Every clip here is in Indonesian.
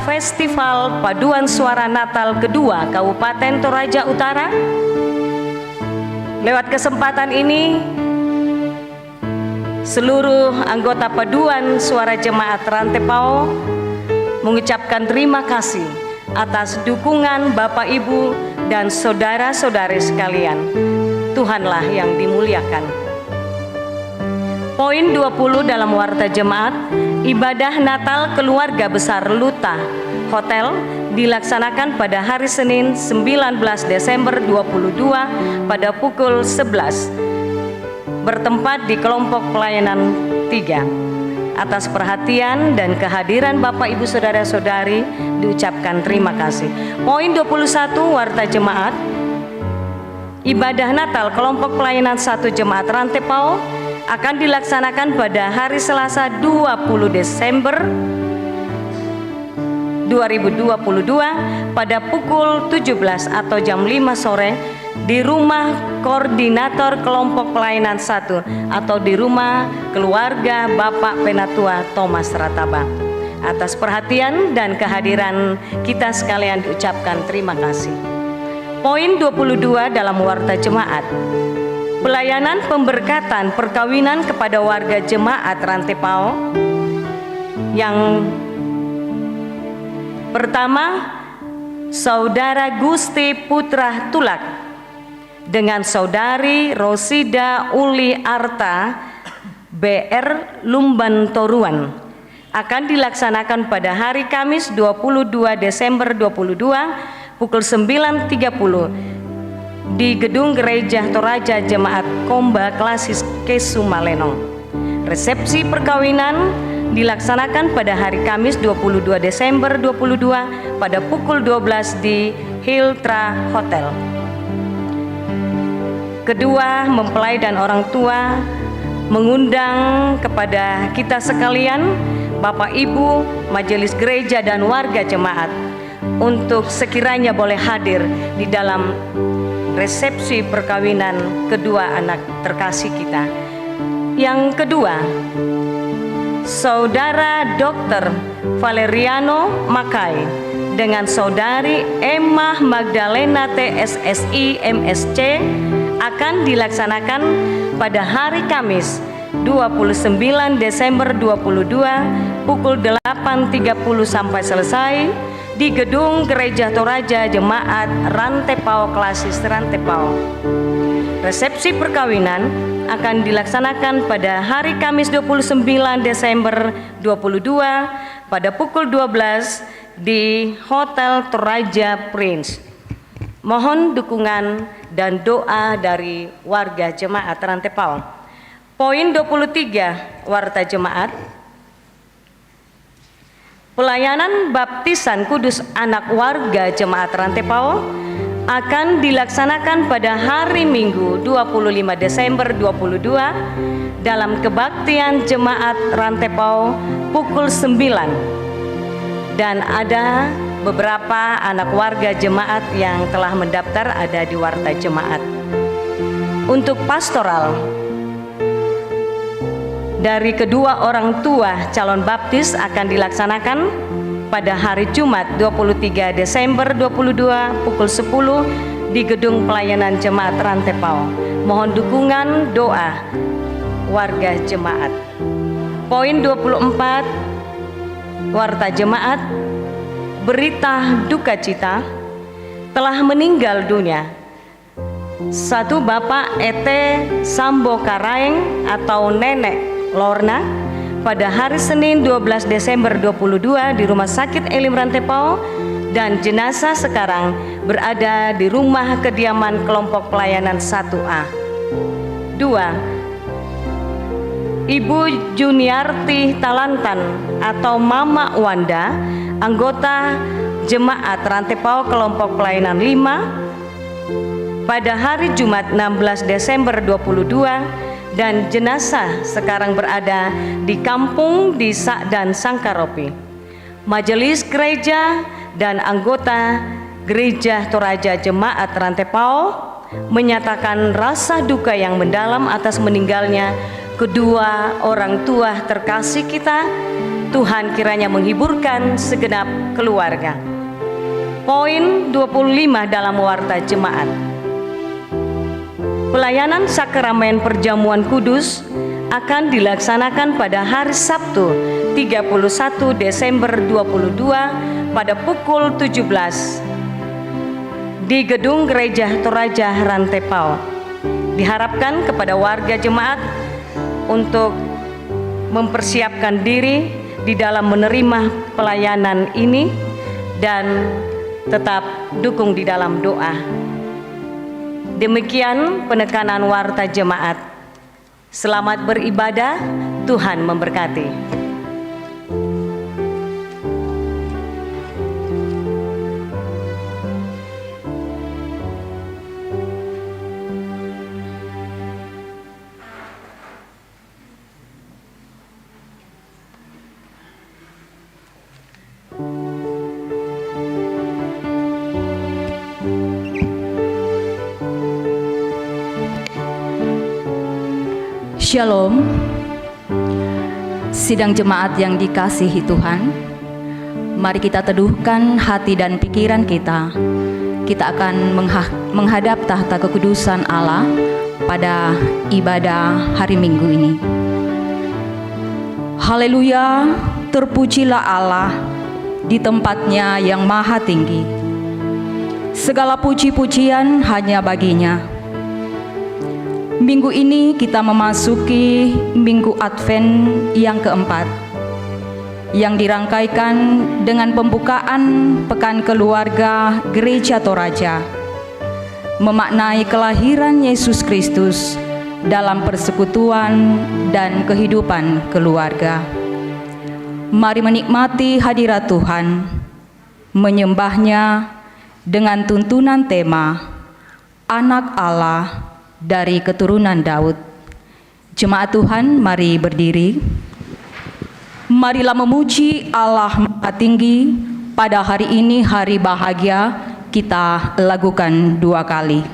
Festival Paduan Suara Natal kedua Kabupaten Toraja Utara. Lewat kesempatan ini, seluruh anggota Paduan Suara Jemaat Rantepao mengucapkan terima kasih atas dukungan Bapak Ibu dan saudara-saudari sekalian. Tuhanlah yang dimuliakan. Poin 20 dalam Warta Jemaat, ibadah Natal Keluarga Besar Luta Hotel dilaksanakan pada hari Senin 19 Desember 22 pada pukul 11 bertempat di kelompok pelayanan 3. Atas perhatian dan kehadiran Bapak Ibu Saudara-saudari diucapkan terima kasih. Poin 21 Warta Jemaat, ibadah Natal kelompok pelayanan 1 Jemaat Rantepao akan dilaksanakan pada hari Selasa 20 Desember 2022 pada pukul 17 atau jam 5 sore di rumah koordinator kelompok pelayanan 1 atau di rumah keluarga Bapak Penatua Thomas Rataba. Atas perhatian dan kehadiran kita sekalian diucapkan terima kasih. Poin 22 dalam Warta Jemaat, pelayanan pemberkatan perkawinan kepada warga Jemaat Rantepao. Yang pertama, Saudara Gusti Putra Tulak dengan Saudari Rosida Uli Arta BR Lumban Toruan akan dilaksanakan pada hari Kamis 22 Desember 22 pukul 9.30 di Gedung Gereja Toraja Jemaat Komba Klasis Kesumalenong. Resepsi perkawinan dilaksanakan pada hari Kamis 22 Desember 22 pada pukul 12 di Hiltra Hotel. Kedua, mempelai dan orang tua mengundang kepada kita sekalian, Bapak Ibu, majelis gereja dan warga jemaat untuk sekiranya boleh hadir di dalam resepsi perkawinan kedua anak terkasih kita. Yang kedua, Saudara Dr. Valeriano Makai dengan Saudari Emma Magdalena TSSI MSC akan dilaksanakan pada hari Kamis 29 Desember 22 pukul 8.30 sampai selesai di Gedung Gereja Toraja Jemaat Rantepao Klasis Rantepao. Resepsi perkawinan akan dilaksanakan pada hari Kamis 29 Desember 22 pada pukul 12 di Hotel Toraja Prince. Mohon dukungan dan doa dari warga Jemaat Rantepao. Poin 23 Warta Jemaat, pelayanan baptisan kudus anak warga Jemaat Rantepao akan dilaksanakan pada hari Minggu 25 Desember 22 dalam kebaktian Jemaat Rantepao pukul 9. Dan ada beberapa anak warga jemaat yang telah mendaftar ada di Warta Jemaat. Untuk pastoral dari kedua orang tua calon baptis akan dilaksanakan pada hari Jumat 23 Desember 22 pukul 10 di Gedung Pelayanan Jemaat Rantepao. Mohon dukungan doa warga jemaat. Poin 24 Warta Jemaat, berita duka cita telah meninggal dunia satu Bapak Ete Sambo Karaeng atau Nenek Lorna pada hari Senin 12 Desember 22 di Rumah Sakit Elim Rantepao, dan jenazah sekarang berada di rumah kediaman kelompok pelayanan 1A. 2. Ibu Juniarti Talantan atau Mama Wanda, anggota Jemaat Rantepao kelompok pelayanan 5 pada hari Jumat 16 Desember 22, dan jenazah sekarang berada di kampung di Sakdan Sangkaropi. Majelis gereja dan anggota Gereja Toraja Jemaat Rantepao menyatakan rasa duka yang mendalam atas meninggalnya kedua orang tua terkasih kita, Tuhan kiranya menghiburkan segenap keluarga. Poin 25 dalam Warta Jemaat. Pelayanan sakramen perjamuan kudus akan dilaksanakan pada hari Sabtu 31 Desember 2022 pada pukul 17 di Gedung Gereja Toraja Rantepao. Diharapkan kepada warga jemaat untuk mempersiapkan diri di dalam menerima pelayanan ini dan tetap dukung di dalam doa. Demikian penekanan Warta Jemaat. Selamat beribadah, Tuhan memberkati. Shalom, sidang jemaat yang dikasihi Tuhan. Mari kita teduhkan hati dan pikiran kita. Kita akan menghadap tahta kekudusan Allah pada ibadah hari Minggu ini. Haleluya, terpujilah Allah di tempatnya yang maha tinggi. Segala puji-pujian hanya baginya. Minggu ini kita memasuki Minggu Advent yang keempat, yang dirangkaikan dengan pembukaan Pekan Keluarga Gereja Toraja, memaknai kelahiran Yesus Kristus dalam persekutuan dan kehidupan keluarga. Mari menikmati hadirat Tuhan, menyembahnya dengan tuntunan tema Anak Allah dari keturunan Daud. Jemaat Tuhan, mari berdiri. Marilah memuji Allah Maha Tinggi. Pada hari ini, hari bahagia, kita lakukan 2 kali.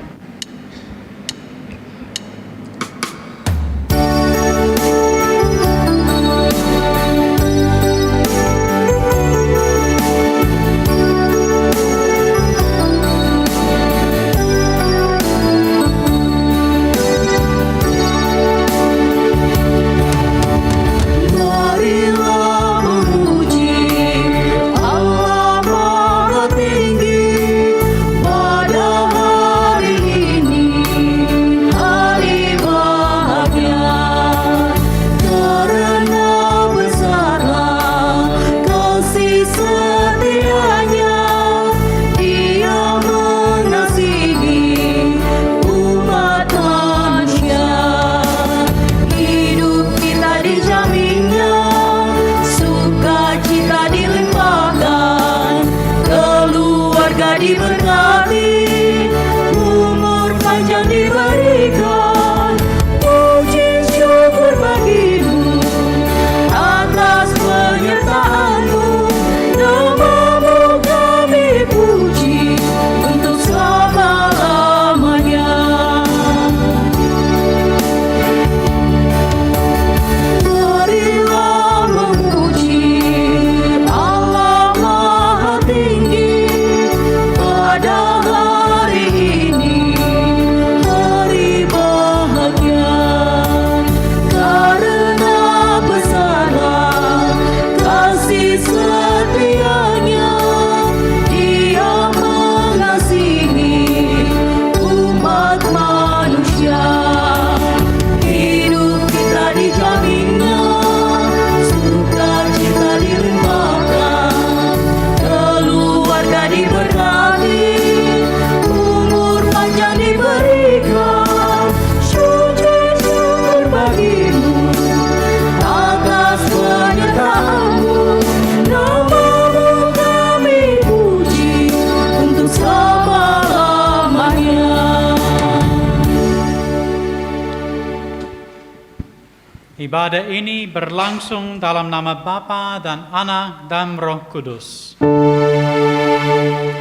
Ibadah ini berlangsung dalam nama Bapa dan Anak dan Roh Kudus. Amin.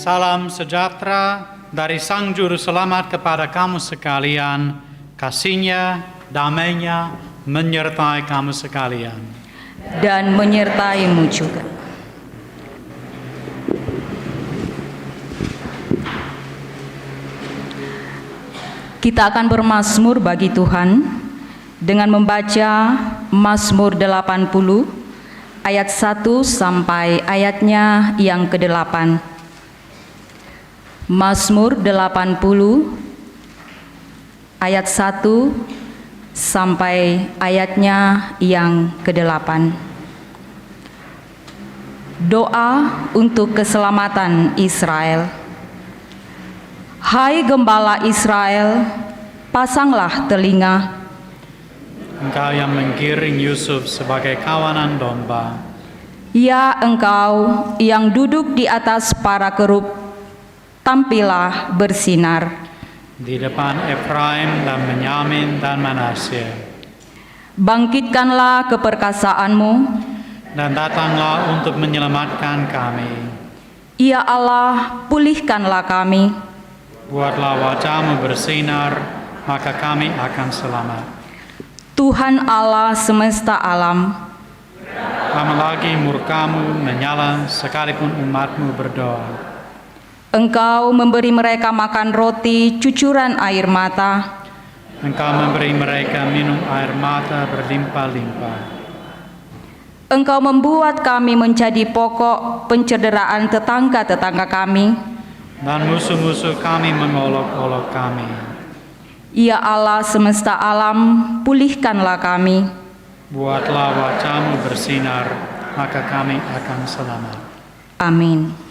Salam sejahtera dari Sang Juru Selamat kepada kamu sekalian. Kasih-Nya, damai-Nya menyertai kamu sekalian. Dan menyertaimu juga. Kita akan bermazmur bagi Tuhan dengan membaca Mazmur 80 ayat 1 sampai ayatnya yang ke-8. Mazmur 80 ayat 1 sampai ayatnya yang ke-8. Doa untuk keselamatan Israel. Hai Gembala Israel, pasanglah telinga. Engkau yang menggiring Yusuf sebagai kawanan domba. Ya engkau yang duduk di atas para kerub, tampillah bersinar. Di depan Efraim dan Benyamin dan Manasye. Bangkitkanlah keperkasaanmu, Dan datanglah untuk menyelamatkan kami. ya Allah, pulihkanlah kami. Buatlah wajah-Mu bersinar, maka kami akan selamat. Tuhan Allah semesta alam, Lama lagi murka-Mu menyala sekalipun umat-Mu berdoa. Engkau memberi mereka makan roti cucuran air mata. Engkau memberi mereka minum air mata berlimpah-limpah. Engkau membuat kami menjadi pokok pencederaan tetangga-tetangga kami. Dan musuh-musuh kami mengolok-olok kami. Ya Allah semesta alam, pulihkanlah kami. Buatlah wajah-Mu bersinar, maka kami akan selamat. Amin.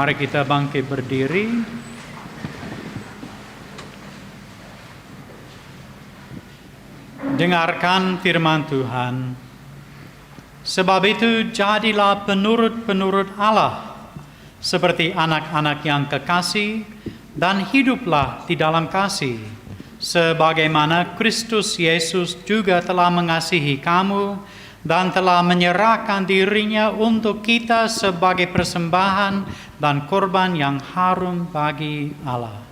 Mari kita bangkit berdiri. Dengarkan firman Tuhan. Sebab itu jadilah penurut-penurut Allah, seperti anak-anak yang kekasih, dan hiduplah di dalam kasih, sebagaimana Kristus Yesus juga telah mengasihi kamu, dan telah menyerahkan dirinya untuk kita sebagai persembahan dan korban yang harum bagi Allah.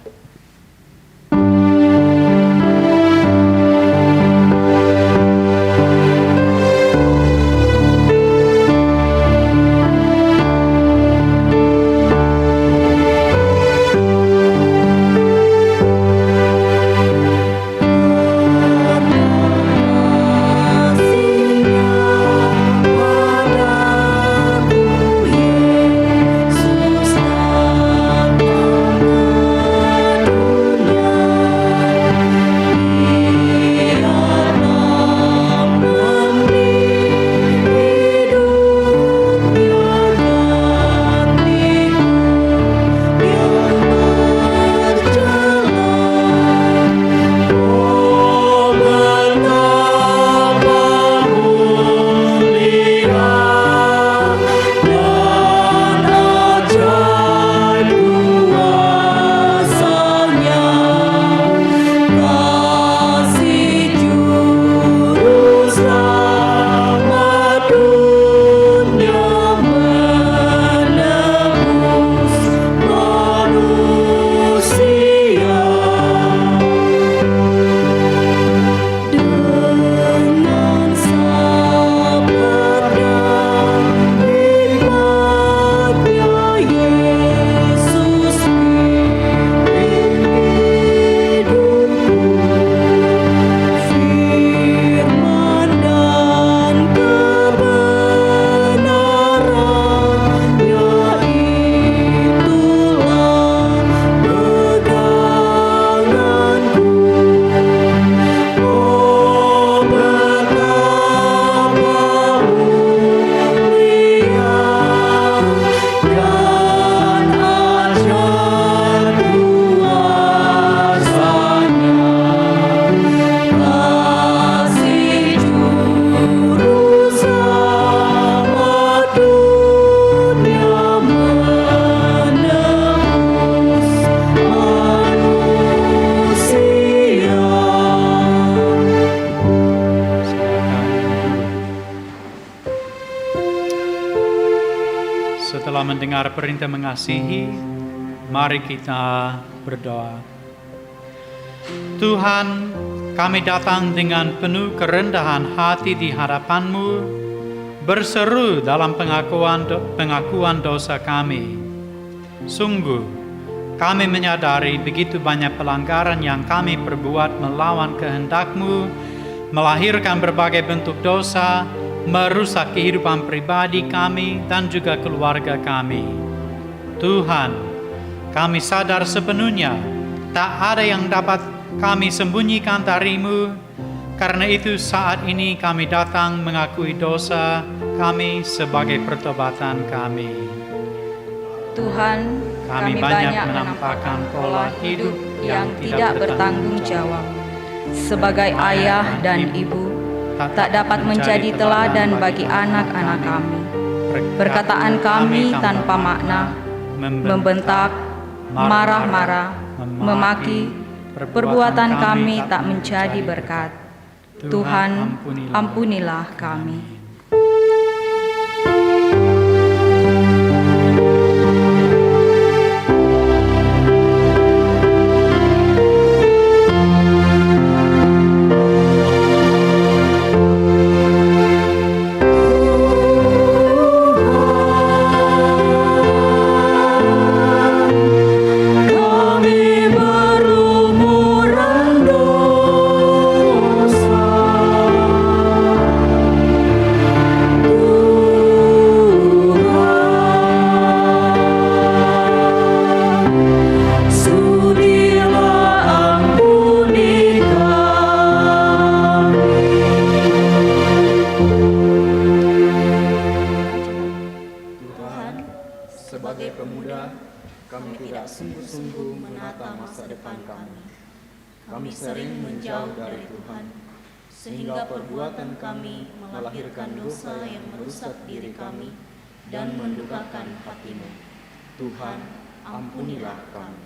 mendengar perintah mengasihi, mari kita berdoa. Tuhan, kami datang dengan penuh kerendahan hati di hadapan-Mu, berseru dalam pengakuan dosa kami. Sungguh, kami menyadari begitu banyak pelanggaran yang kami perbuat melawan kehendak-Mu, melahirkan berbagai bentuk dosa, merusak kehidupan pribadi kami dan juga keluarga kami. Tuhan, kami sadar sepenuhnya tak ada yang dapat kami sembunyikan dari-Mu. Karena itu saat ini kami datang mengakui dosa kami sebagai pertobatan kami. Tuhan, kami banyak menampakkan pola hidup yang tidak bertanggung jawab. Sebagai ayah dan ibu, tak dapat menjadi teladan bagi anak-anak kami. Perkataan kami tanpa makna, membentak, marah-marah, memaki, perbuatan kami tak menjadi berkat. Tuhan, ampunilah kami. Sebagai pemuda, kami tidak sungguh-sungguh menata masa depan kami. Kami sering menjauh dari Tuhan, sehingga perbuatan kami melahirkan dosa yang merusak diri kami dan mendukakan hati-Mu. Tuhan, ampunilah kami.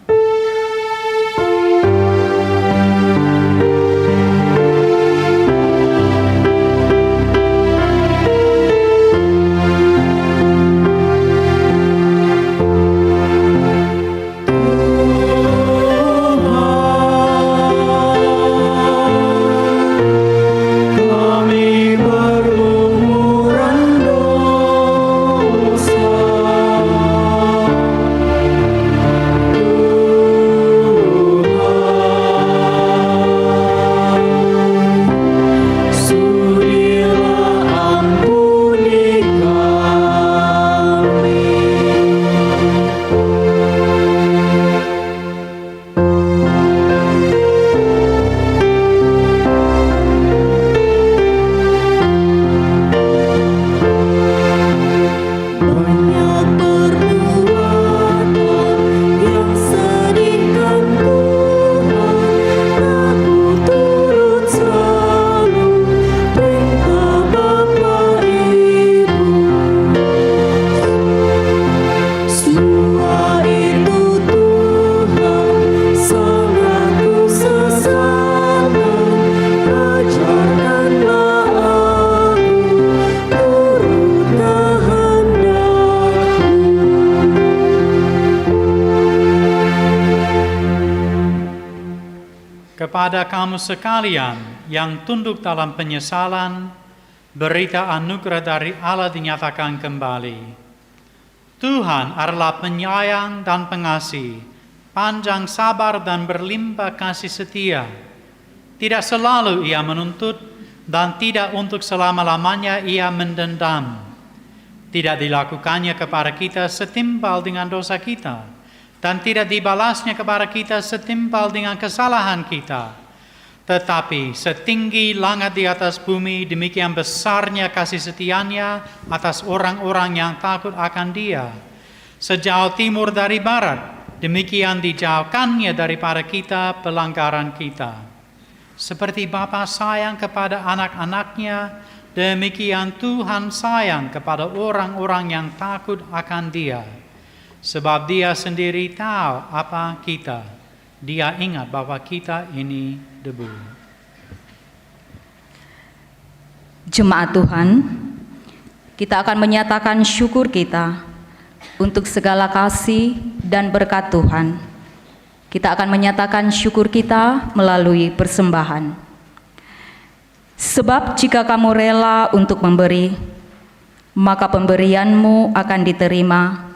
Kepada kamu sekalian yang tunduk dalam penyesalan, berita anugerah dari Allah dinyatakan kembali. Tuhan adalah penyayang dan pengasih, panjang sabar dan berlimpah kasih setia. Tidak selalu Ia menuntut dan tidak untuk selama-lamanya Ia mendendam. Tidak dilakukannya kepada kita setimpal dengan dosa kita, dan tidak dibalasnya kepada kita setimpal dengan kesalahan kita. Tetapi setinggi langit di atas bumi, demikian besarnya kasih setianya atas orang-orang yang takut akan Dia. Sejauh timur dari barat, demikian dijauhkannya daripada kita pelanggaran kita. Seperti Bapa sayang kepada anak-anaknya, demikian Tuhan sayang kepada orang-orang yang takut akan Dia. Sebab Dia sendiri tahu apa kita. Dia ingat bahwa kita ini debu. Jemaat Tuhan, kita akan menyatakan syukur kita untuk segala kasih dan berkat Tuhan. Kita akan menyatakan syukur kita melalui persembahan. Sebab jika kamu rela untuk memberi, maka pemberianmu akan diterima.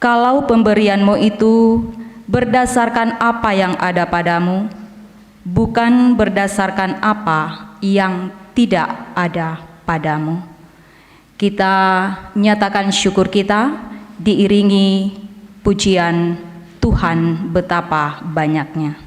Kalau pemberianmu itu berdasarkan apa yang ada padamu, bukan berdasarkan apa yang tidak ada padamu. Kita nyatakan syukur kita diiringi pujian Tuhan betapa banyaknya.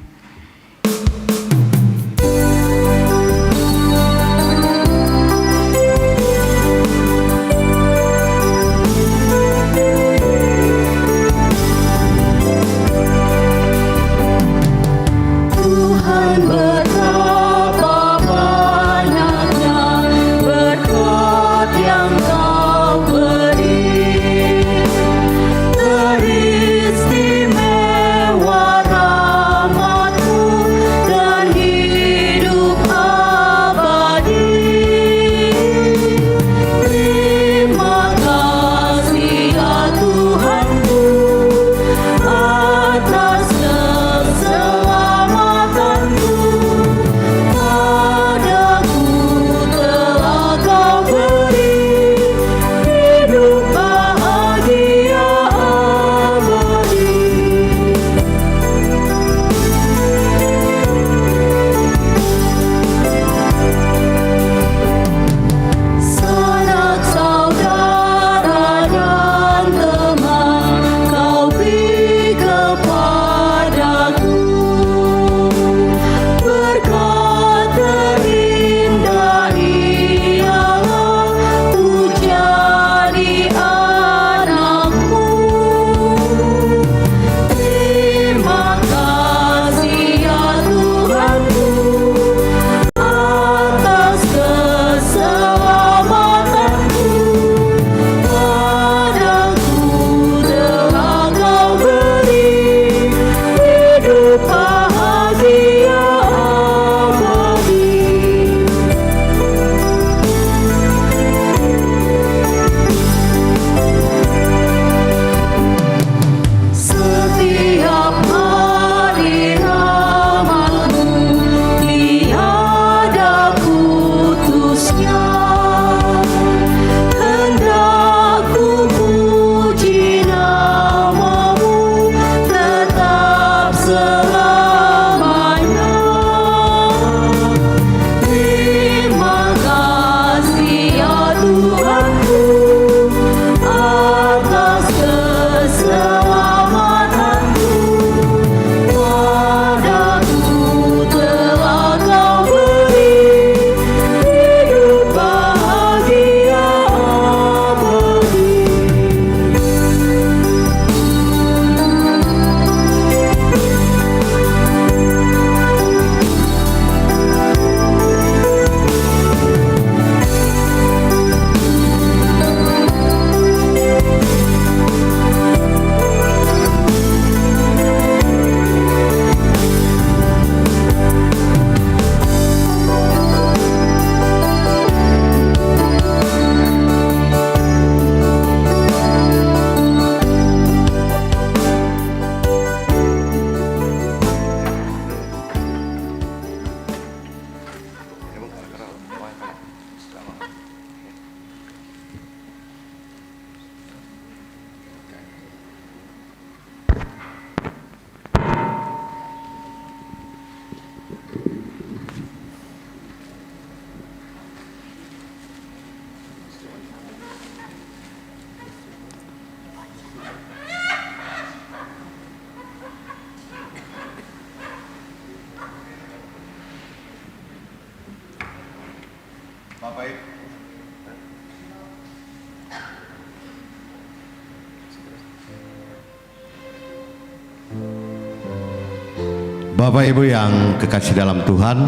Bapak Ibu yang kekasih dalam Tuhan,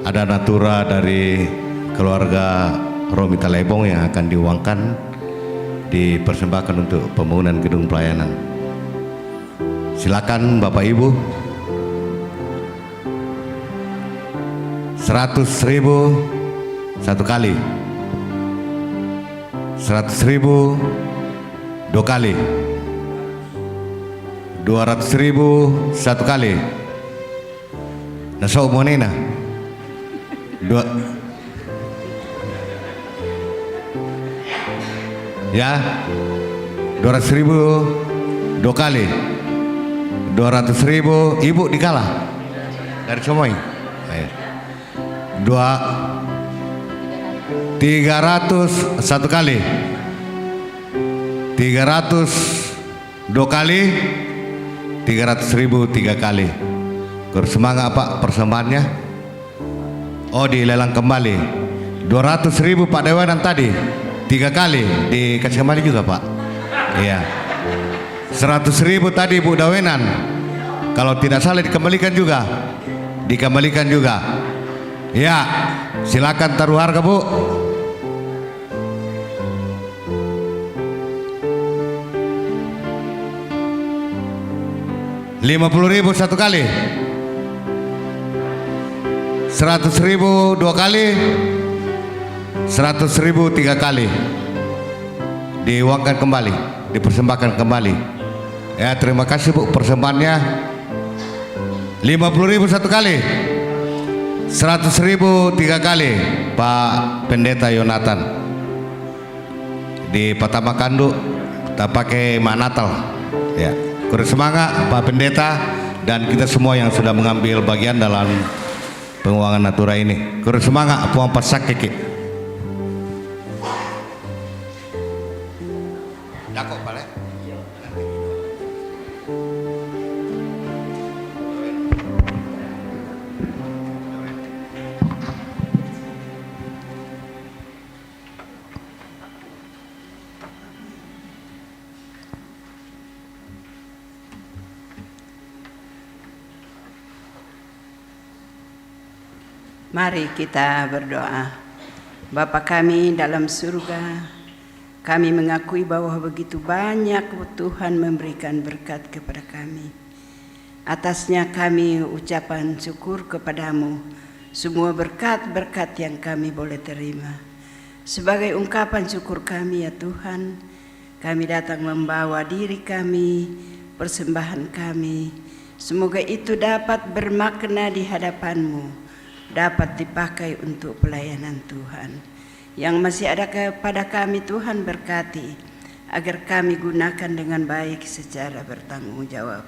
ada natura dari keluarga Romita Lebong yang akan diuangkan, dipersembahkan untuk pembangunan gedung pelayanan. Silakan Bapak Ibu. 100.000 satu kali, 100.000, 2 kali. 200.000 1 kali. Nasa umonena. 200.000 2 kali. 200.000 ibu dikalah dari Comoy. 300 1 kali. 300 2 kali. 300.000 3 kali. Semangat Pak persembahannya. Oh, dilelang kembali. 200.000 Pak Dewanan tadi 3 kali dikasih kembali juga Pak. Iya. 100.000 tadi Bu Dawenan. Kalau tidak salah dikembalikan juga. Dikembalikan juga. Ya, silakan taruh harga Bu. Rp50.000 1 kali. 100.000 2 kali. 100.000 3 kali. Diuangkan kembali, dipersembahkan kembali. Ya, terima kasih Bu persembahannya. 50.000 1 kali. 100.000 3 kali. Pak Pendeta Yonatan. Di Patama Kandu kita pakai mak Natal. Ya. Kurang semangat Pak Pendeta dan kita semua yang sudah mengambil bagian dalam penguangan natura ini. Kurang semangat Puang Pasak Kiki. Dakok Pak. Mari kita berdoa. Bapa kami dalam surga, kami mengakui bahwa begitu banyak Tuhan memberikan berkat kepada kami. Atasnya kami ucapan syukur kepadamu, semua berkat-berkat yang kami boleh terima. Sebagai ungkapan syukur kami ya Tuhan, kami datang membawa diri kami, persembahan kami. Semoga itu dapat bermakna di hadapan-Mu, dapat dipakai untuk pelayanan Tuhan. Yang masih ada kepada kami Tuhan berkati, agar kami gunakan dengan baik secara bertanggung jawab.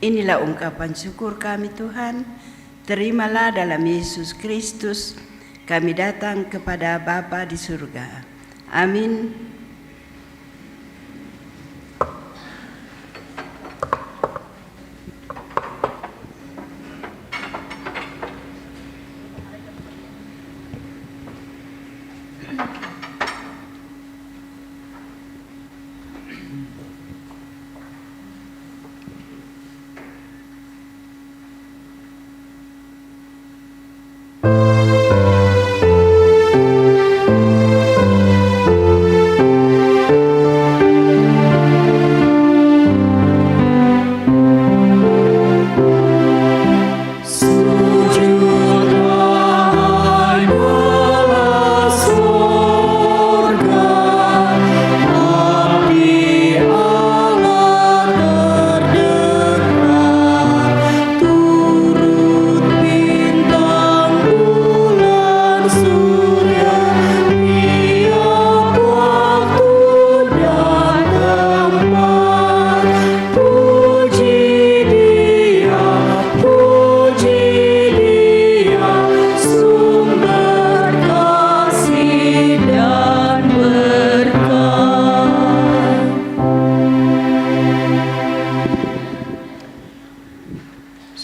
Inilah ungkapan syukur kami Tuhan. Terimalah dalam Yesus Kristus kami datang kepada Bapa di surga. Amin.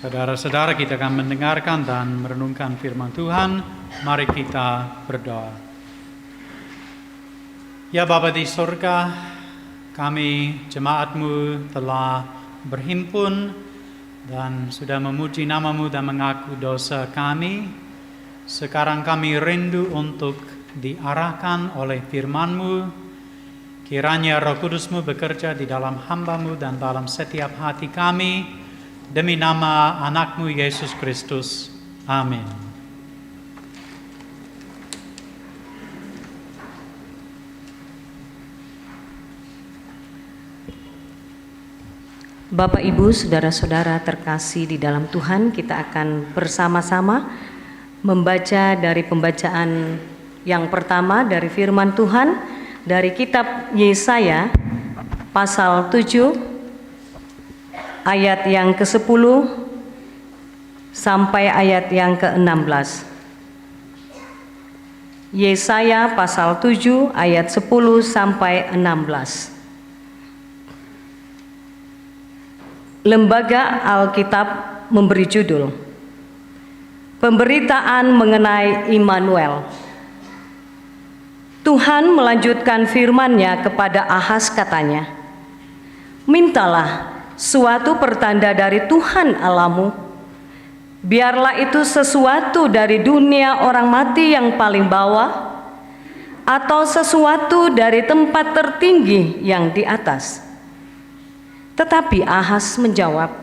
Saudara-saudara, kita akan mendengarkan dan merenungkan firman Tuhan. Mari kita berdoa. Ya Bapa di surga, kami jemaat-Mu telah berhimpun dan sudah memuji nama-Mu dan mengaku dosa kami. Sekarang kami rindu untuk diarahkan oleh firman-Mu. Kiranya Roh Kudus-Mu bekerja di dalam hamba-Mu dan dalam setiap hati kami. Demi nama anak-Mu Yesus Kristus. Amin. Bapak, Ibu, saudara-saudara terkasih di dalam Tuhan, kita akan bersama-sama membaca dari pembacaan yang pertama dari firman Tuhan dari kitab Yesaya pasal 7 ayat yang ke-10 sampai ayat yang ke-16. Yesaya pasal 7 ayat 10 sampai 16. Lembaga Alkitab memberi judul Pemberitaan mengenai Immanuel. Tuhan melanjutkan firman-Nya kepada Ahaz, katanya, "Mintalah suatu pertanda dari Tuhan Allahmu. Biarlah itu sesuatu dari dunia orang mati yang paling bawah, atau sesuatu dari tempat tertinggi yang di atas." Tetapi Ahaz menjawab,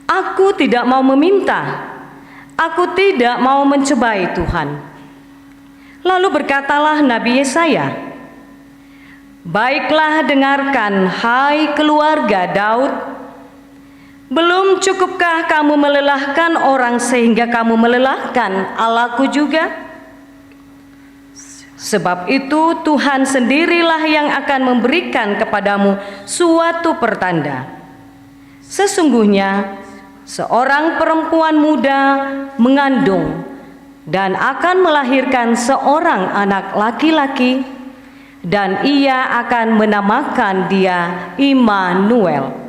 "Aku tidak mau meminta, aku tidak mau mencobai Tuhan." Lalu berkatalah Nabi Yesaya, "Baiklah, dengarkan, hai keluarga Daud. Belum cukupkah kamu melelahkan orang sehingga kamu melelahkan Allahku juga? Sebab itu Tuhan sendirilah yang akan memberikan kepadamu suatu pertanda. Sesungguhnya seorang perempuan muda mengandung dan akan melahirkan seorang anak laki-laki, dan ia akan menamakan dia Immanuel.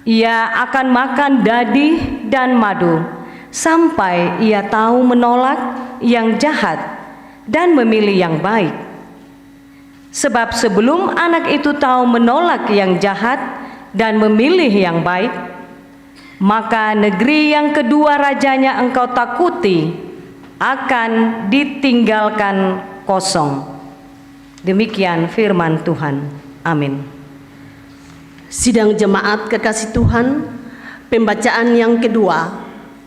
Ia akan makan dadi dan madu sampai ia tahu menolak yang jahat dan memilih yang baik. Sebab sebelum anak itu tahu menolak yang jahat dan memilih yang baik, maka negeri yang kedua rajanya engkau takuti akan ditinggalkan kosong." Demikian firman Tuhan. Amin. Sidang jemaat kekasih Tuhan, pembacaan yang kedua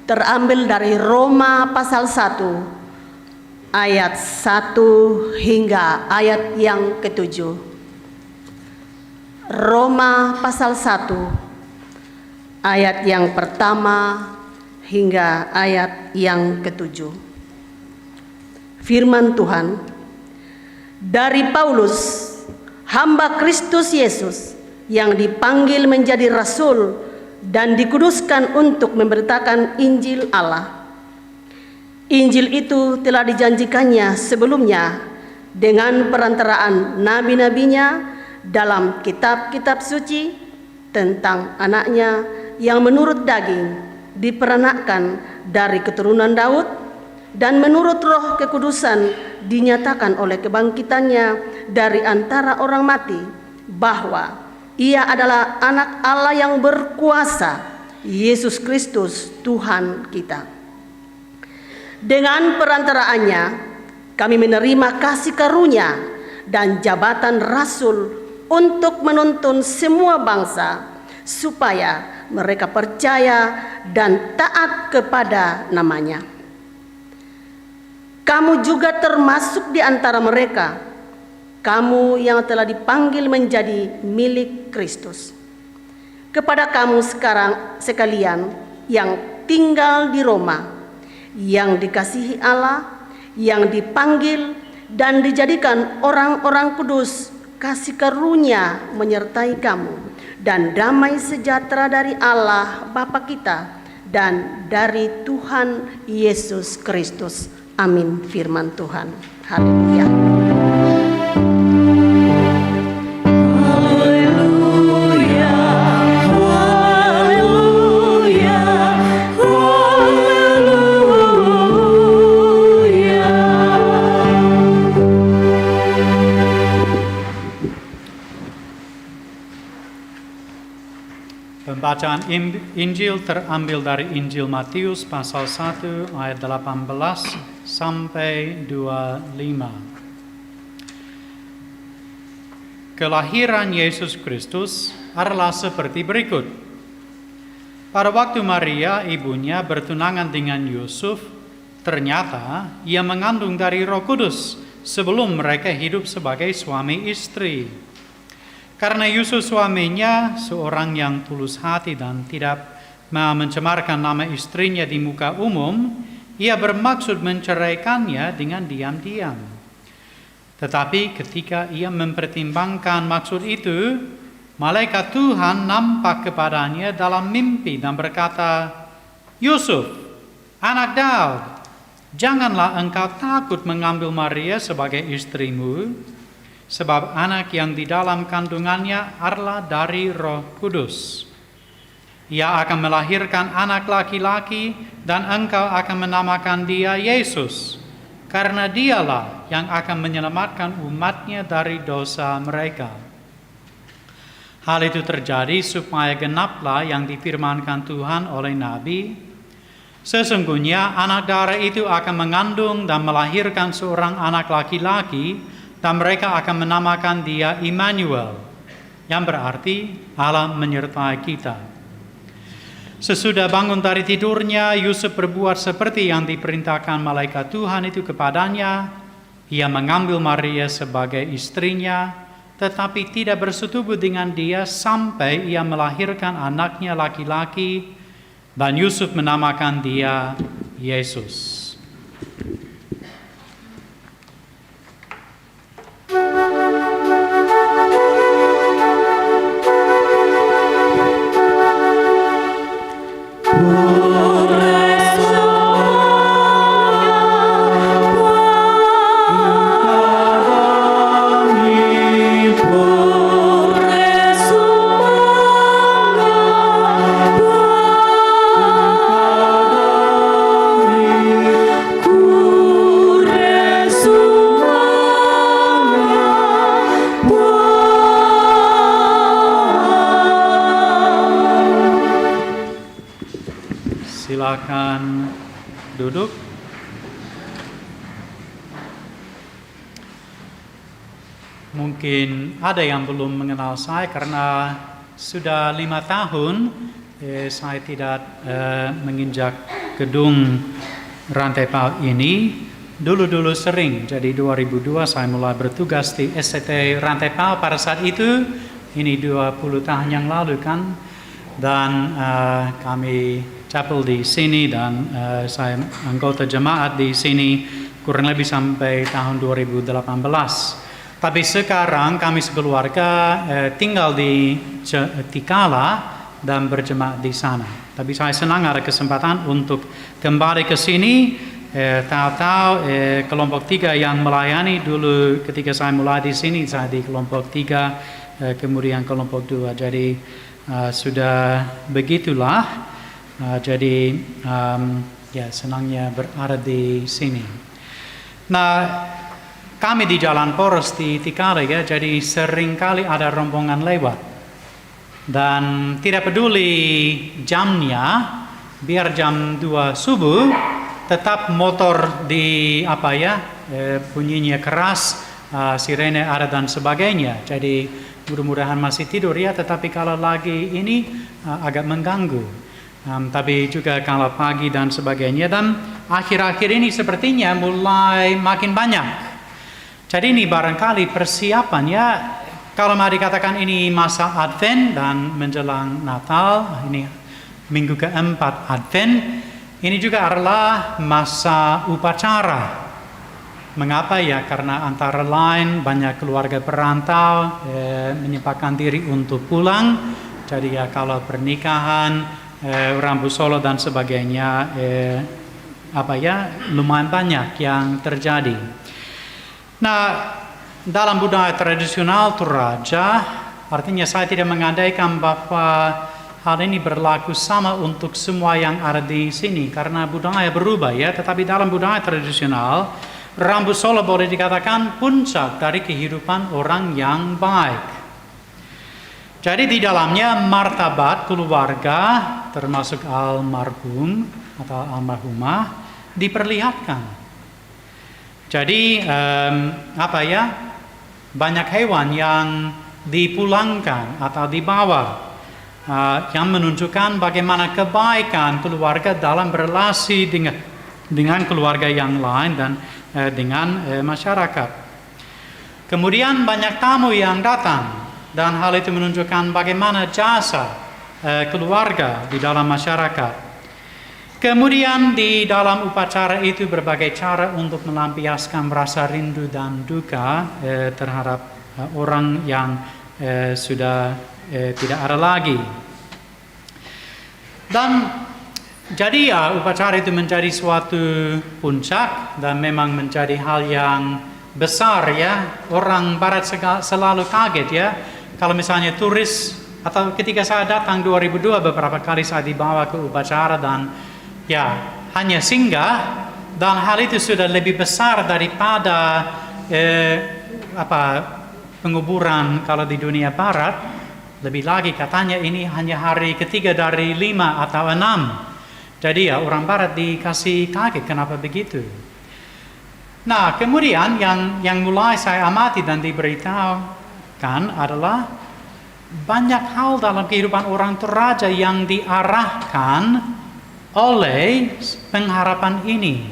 terambil dari Roma pasal 1 ayat 1 hingga ayat yang ke-7. Roma pasal 1 ayat yang pertama hingga ayat yang ke-7. Firman Tuhan, "Dari Paulus, hamba Kristus Yesus, yang dipanggil menjadi rasul dan dikuduskan untuk memberitakan Injil Allah. Injil itu telah dijanjikannya sebelumnya dengan perantaraan nabi-nabinya dalam kitab-kitab suci tentang anaknya yang menurut daging diperanakkan dari keturunan Daud, dan menurut Roh kekudusan dinyatakan oleh kebangkitannya dari antara orang mati, bahwa ia adalah anak Allah yang berkuasa, Yesus Kristus Tuhan kita. Dengan perantaraannya kami menerima kasih karunia dan jabatan rasul untuk menuntun semua bangsa supaya mereka percaya dan taat kepada namanya. Kamu juga termasuk di antara mereka, kamu yang telah dipanggil menjadi milik Kristus. Kepada kamu sekarang sekalian yang tinggal di Roma, yang dikasihi Allah, yang dipanggil dan dijadikan orang-orang kudus, kasih karunia menyertai kamu, dan damai sejahtera dari Allah Bapa kita dan dari Tuhan Yesus Kristus. Amin. Firman Tuhan. Haleluya. Pembacaan Injil terambil dari Injil Matius pasal 1 ayat 18 sampai 25. Kelahiran Yesus Kristus adalah seperti berikut. Pada waktu Maria ibunya bertunangan dengan Yusuf, ternyata ia mengandung dari Roh Kudus sebelum mereka hidup sebagai suami istri. Karena Yusuf suaminya seorang yang tulus hati dan tidak mencemarkan nama istrinya di muka umum, ia bermaksud menceraikannya dengan diam-diam. Tetapi ketika ia mempertimbangkan maksud itu, malaikat Tuhan nampak kepadanya dalam mimpi dan berkata, "Yusuf, anak Daud, janganlah engkau takut mengambil Maria sebagai istrimu, sebab anak yang di dalam kandungannya adalah dari Roh Kudus. Ia akan melahirkan anak laki-laki dan engkau akan menamakan dia Yesus, karena dialah yang akan menyelamatkan umatnya dari dosa mereka." Hal itu terjadi supaya genaplah yang difirmankan Tuhan oleh Nabi, "Sesungguhnya anak darah itu akan mengandung dan melahirkan seorang anak laki-laki, dan mereka akan menamakan dia Immanuel," yang berarti Allah menyertai kita. Sesudah bangun dari tidurnya, Yusuf berbuat seperti yang diperintahkan malaikat Tuhan itu kepadanya. Ia mengambil Maria sebagai istrinya, tetapi tidak bersetubuh dengan dia sampai ia melahirkan anaknya laki-laki, dan Yusuf menamakan dia Yesus. Silakan duduk. Mungkin ada yang belum mengenal saya karena sudah 5 tahun saya tidak menginjak gedung Rantai Pal ini. Dulu sering, jadi 2002 saya mulai bertugas di SCT Rantai Pal pada saat itu. Ini 20 tahun yang lalu kan. Dan kami chapel di sini dan saya anggota jemaat di sini kurang lebih sampai tahun 2018. Tapi sekarang kami sekeluarga tinggal di Tikala dan berjemaat di sana. Tapi saya senang ada kesempatan untuk kembali ke sini. Tahu-tahu kelompok 3 yang melayani dulu ketika saya mulai di sini, saya di kelompok 3, kemudian kelompok 2. Jadi sudah begitulah. Jadi ya senangnya berada di sini. Nah, kami di Jalan Poros di Tikala ya, jadi seringkali ada rombongan lewat. Dan tidak peduli jamnya, biar jam 2 subuh, tetap motor di bunyinya keras, sirene ada dan sebagainya. Jadi mudah-mudahan masih tidur ya, tetapi kalau lagi ini agak mengganggu. Tapi juga kalau pagi dan sebagainya. Dan akhir-akhir ini sepertinya mulai makin banyak. Jadi ini barangkali persiapan ya. Kalau mau dikatakan ini masa Advent dan menjelang Natal, ini minggu keempat Advent, ini juga adalah masa upacara. Mengapa ya? Karena antara lain banyak keluarga perantau menyempatkan diri untuk pulang. Jadi ya kalau pernikahan, rambu solo dan sebagainya, lumayan banyak yang terjadi. Nah, dalam budaya tradisional Toraja, artinya saya tidak mengandaikan bahwa hal ini berlaku sama untuk semua yang ada di sini karena budaya berubah ya. Tetapi dalam budaya tradisional, rambu solo boleh dikatakan puncak dari kehidupan orang yang baik. Jadi di dalamnya martabat keluarga termasuk almarhum atau almarhumah diperlihatkan. Jadi banyak hewan yang dipulangkan atau dibawa yang menunjukkan bagaimana kebaikan keluarga dalam berrelasi dengan keluarga yang lain dan dengan masyarakat. Kemudian banyak tamu yang datang. dan hal itu menunjukkan bagaimana jasa keluarga di dalam masyarakat. Kemudian di dalam upacara itu berbagai cara untuk melampiaskan rasa rindu dan duka terhadap orang yang sudah tidak ada lagi. Dan jadi upacara itu menjadi suatu puncak dan memang menjadi hal yang besar ya. Orang Barat selalu kaget ya. Kalau misalnya turis atau ketika saya datang 2002 beberapa kali saya dibawa ke upacara dan ya hanya singgah, dan hal itu sudah lebih besar daripada penguburan kalau di dunia Barat. Lebih lagi katanya ini hanya hari ketiga dari 5 atau 6. Jadi ya orang Barat dikasih kaget kenapa begitu. Nah kemudian yang mulai saya amati dan diberitahukan adalah banyak hal dalam kehidupan orang Toraja yang diarahkan oleh pengharapan ini.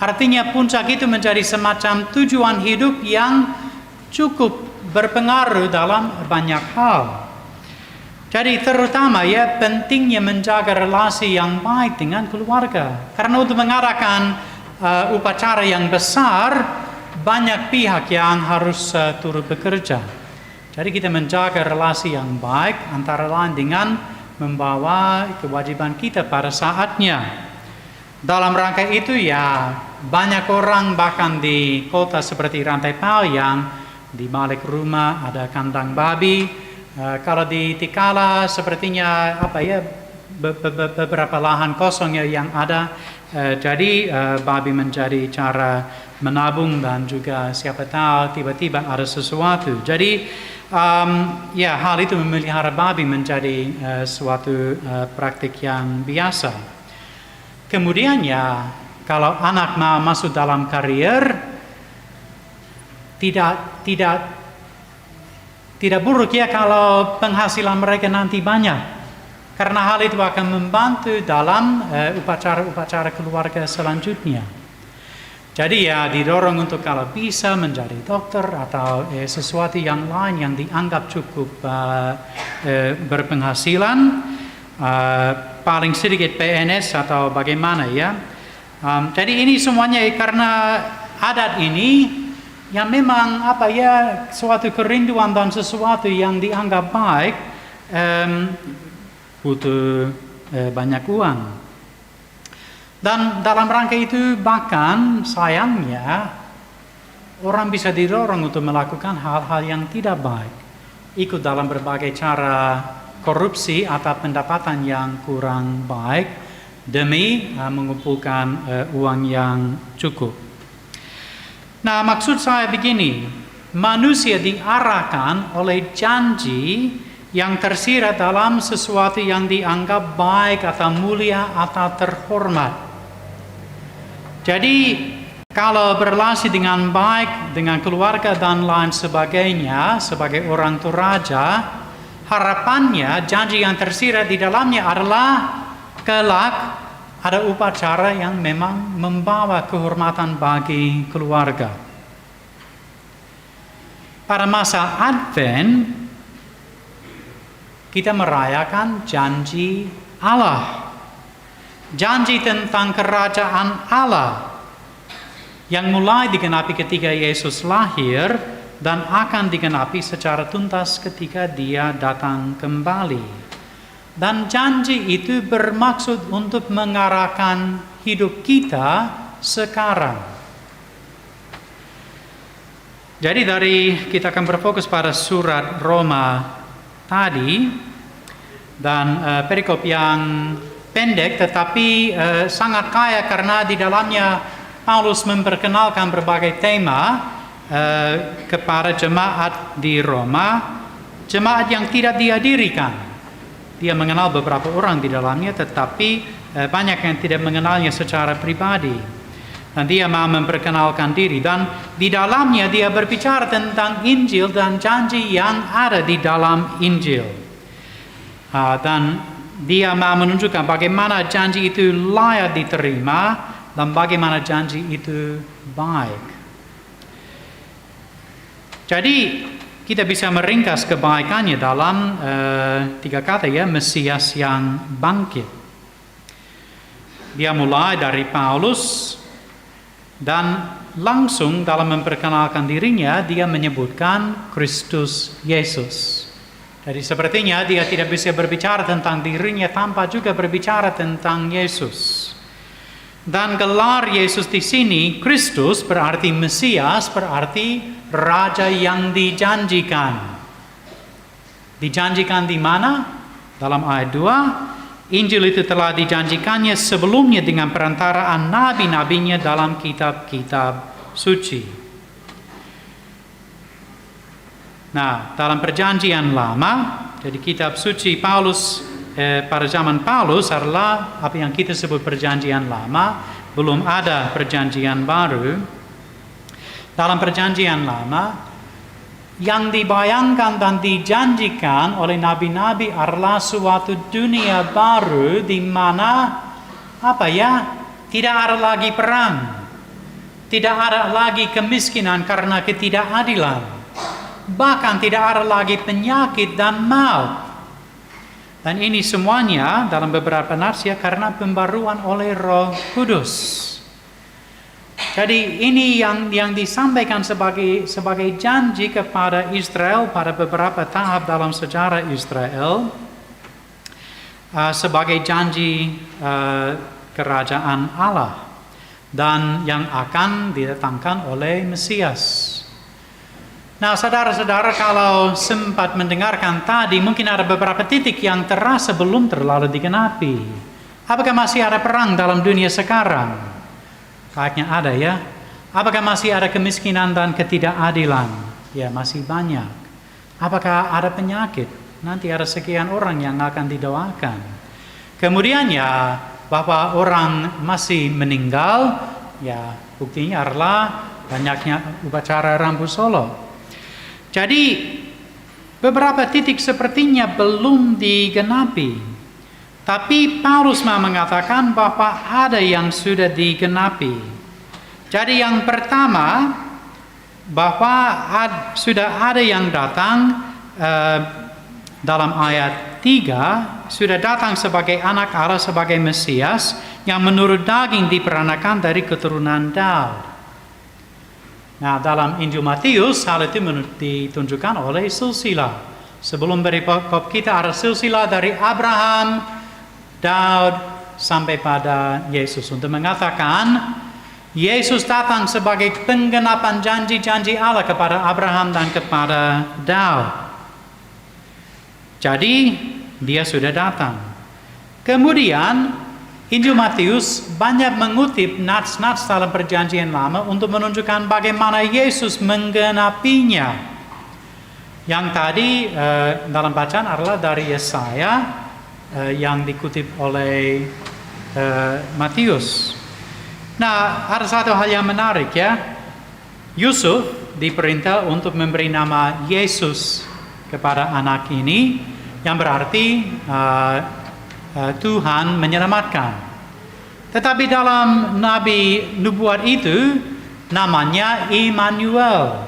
Artinya puncak itu menjadi semacam tujuan hidup yang cukup berpengaruh dalam banyak hal. Jadi terutama ya pentingnya menjaga relasi yang baik dengan keluarga. Karena untuk mengadakan upacara yang besar, banyak pihak yang harus turut bekerja. Jadi kita menjaga relasi yang baik antara lain dengan membawa kewajiban kita pada saatnya. Dalam rangka itu ya banyak orang bahkan di kota seperti Rantai Pao yang di balik rumah ada kandang babi. Kalau di Tikala sepertinya beberapa lahan kosong yang ada. Jadi babi menjadi cara menabung dan juga siapa tahu tiba-tiba ada sesuatu. Jadi ya hal itu memelihara babi menjadi suatu praktik yang biasa. Kemudian ya kalau anak mau masuk dalam karier tidak buruk ya kalau penghasilan mereka nanti banyak. Karena hal itu akan membantu dalam upacara-upacara keluarga selanjutnya. Jadi ya didorong untuk kalau bisa menjadi dokter atau sesuatu yang lain yang dianggap cukup berpenghasilan, paling sedikit PNS atau bagaimana ya. Jadi ini semuanya karena adat ini yang memang suatu kerinduan dan sesuatu yang dianggap baik butuh banyak uang. Dan dalam rangka itu bahkan sayangnya orang bisa didorong untuk melakukan hal-hal yang tidak baik. Ikut dalam berbagai cara korupsi atau pendapatan yang kurang baik demi mengumpulkan uang yang cukup. Nah maksud saya begini, manusia diarahkan oleh janji yang tersirat dalam sesuatu yang dianggap baik atau mulia atau terhormat. Jadi kalau berrelasi dengan baik, dengan keluarga dan lain sebagainya, sebagai orang Toraja, harapannya janji yang tersirat di dalamnya adalah kelak ada upacara yang memang membawa kehormatan bagi keluarga. Pada masa Advent, kita merayakan janji Allah. Janji tentang kerajaan Allah yang mulai digenapi ketika Yesus lahir dan akan digenapi secara tuntas ketika Dia datang kembali. Dan janji itu bermaksud untuk mengarahkan hidup kita sekarang. Jadi kita akan berfokus pada surat Roma tadi dan perikop yang pendek tetapi sangat kaya karena di dalamnya Paulus memperkenalkan berbagai tema kepada jemaat di Roma, jemaat yang tidak dihadirikan. Dia mengenal beberapa orang di dalamnya tetapi banyak yang tidak mengenalnya secara pribadi. Dan dia mau memperkenalkan diri dan di dalamnya dia berbicara tentang Injil dan janji yang ada di dalam Injil. Dan dia mau menunjukkan bagaimana janji itu layak diterima dan bagaimana janji itu baik. Jadi kita bisa meringkas kebaikannya dalam 3 kata ya, Mesias yang bangkit. Dia mulai dari Paulus dan langsung dalam memperkenalkan dirinya dia menyebutkan Kristus Yesus. Jadi sepertinya dia tidak bisa berbicara tentang dirinya tanpa juga berbicara tentang Yesus. Dan gelar Yesus di sini, Kristus berarti Mesias, berarti Raja yang dijanjikan. Dijanjikan di mana? Dalam ayat 2, Injil itu telah dijanjikannya sebelumnya dengan perantaraan nabi-nabinya dalam kitab-kitab suci. Nah, dalam perjanjian lama, jadi kitab suci Paulus pada zaman Paulus adalah apa yang kita sebut perjanjian lama, belum ada perjanjian baru. Dalam perjanjian lama, yang dibayangkan dan dijanjikan oleh nabi-nabi adalah suatu dunia baru di mana tidak ada lagi perang, tidak ada lagi kemiskinan karena ketidakadilan, bahkan tidak ada lagi penyakit dan maut. Dan ini semuanya dalam beberapa nasihat karena pembaruan oleh Roh Kudus. Jadi ini yang disampaikan sebagai janji kepada Israel pada beberapa tahap dalam sejarah Israel, sebagai janji kerajaan Allah dan yang akan didatangkan oleh Mesias. Nah, saudara-saudara, kalau sempat mendengarkan tadi, mungkin ada beberapa titik yang terasa belum terlalu digenapi. Apakah masih ada perang dalam dunia sekarang? Kayaknya ada ya. Apakah masih ada kemiskinan dan ketidakadilan? Ya, masih banyak. Apakah ada penyakit? Nanti ada sekian orang yang akan didoakan. Kemudian ya, bahwa orang masih meninggal, ya buktinya adalah banyaknya upacara rambu solo. Jadi beberapa titik sepertinya belum digenapi. Tapi Paulus mengatakan bahwa ada yang sudah digenapi. Jadi yang pertama, bahwa sudah ada yang datang dalam ayat 3, sudah datang sebagai anak Allah, sebagai Mesias, yang menurut daging diperanakan dari keturunan Daud. Nah, dalam Injil Matius, hal itu ditunjukkan oleh silsilah. Sebelum perikop kita ada silsilah dari Abraham, Daud, sampai pada Yesus. Untuk mengatakan, Yesus datang sebagai penggenapan janji-janji Allah kepada Abraham dan kepada Daud. Jadi, dia sudah datang. Kemudian, Injil Matius banyak mengutip nats-nats dalam perjanjian lama untuk menunjukkan bagaimana Yesus menggenapinya. Yang tadi dalam bacaan adalah dari Yesaya yang dikutip oleh Matius. Nah, ada satu hal yang menarik ya. Yusuf diperintah untuk memberi nama Yesus kepada anak ini, yang berarti Tuhan menyelamatkan. Tetapi dalam nabi nubuat itu namanya Immanuel.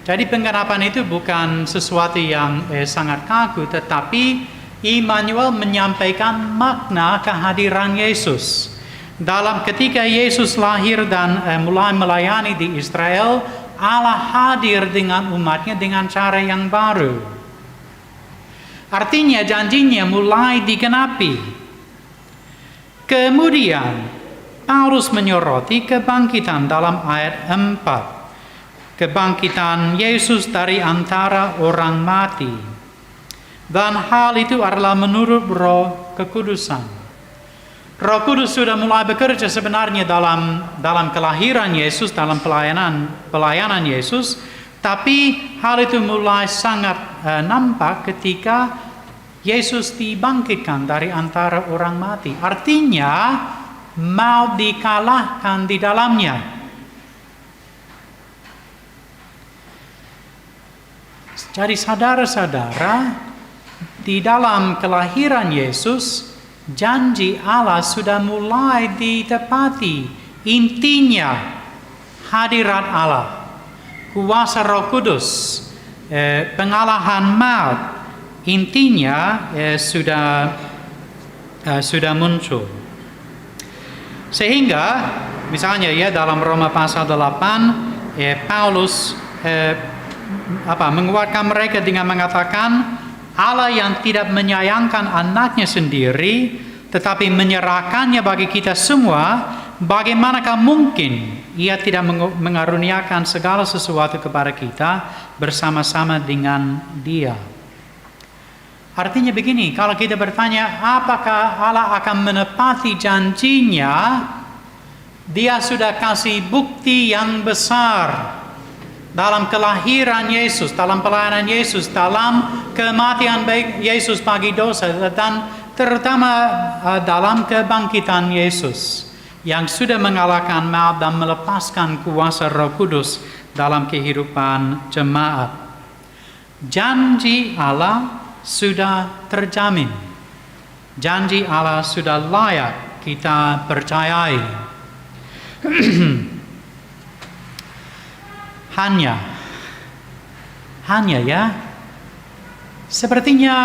Jadi penggenapan itu bukan sesuatu yang sangat kaku, tetapi Immanuel menyampaikan makna kehadiran Yesus. Dalam ketika Yesus lahir dan mulai melayani di Israel, Allah hadir dengan umatnya dengan cara yang baru. Artinya janjinya mulai digenapi. Kemudian Paulus menyoroti kebangkitan dalam ayat 4. Kebangkitan Yesus dari antara orang mati. Dan hal itu adalah menurut Roh Kekudusan. Roh Kudus sudah mulai bekerja sebenarnya dalam kelahiran Yesus, dalam pelayanan Yesus. Tapi hal itu mulai sangat nampak ketika Yesus dibangkitkan dari antara orang mati. Artinya, maut dikalahkan di dalamnya. Jadi saudara-saudara, di dalam kelahiran Yesus, janji Allah sudah mulai ditepati. Intinya, hadirat Allah. kuasa Roh Kudus, pengalahan maut, intinya sudah muncul. Sehingga misalnya ya dalam Roma pasal 8 Paulus menguatkan mereka dengan mengatakan Allah yang tidak menyayangkan anaknya sendiri tetapi menyerahkannya bagi kita semua, bagaimanakah mungkin ia tidak mengaruniakan segala sesuatu kepada kita bersama-sama dengan Dia. Artinya begini, kalau kita bertanya apakah Allah akan menepati janjinya, Dia sudah kasih bukti yang besar dalam kelahiran Yesus, dalam pelayanan Yesus, dalam kematian Yesus bagi dosa, dan terutama dalam kebangkitan Yesus yang sudah mengalahkan maut dan melepaskan kuasa Roh Kudus dalam kehidupan jemaat. Janji Allah sudah terjamin. Janji Allah sudah layak kita percayai. Hanya ya, sepertinya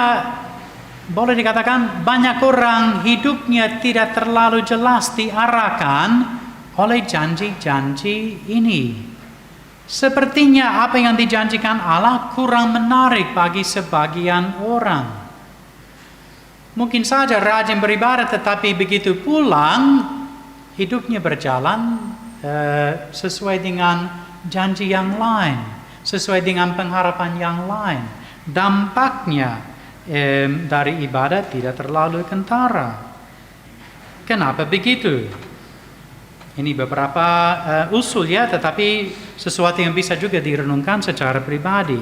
boleh dikatakan banyak orang hidupnya tidak terlalu jelas diarahkan oleh janji-janji ini. Sepertinya apa yang dijanjikan Allah kurang menarik bagi sebagian orang. Mungkin saja rajin beribadah tetapi begitu pulang hidupnya berjalan sesuai dengan janji yang lain, sesuai dengan pengharapan yang lain. Dampaknya dari ibadah tidak terlalu kentara. Kenapa begitu? Ini beberapa usul ya, tetapi sesuatu yang bisa juga direnungkan secara pribadi.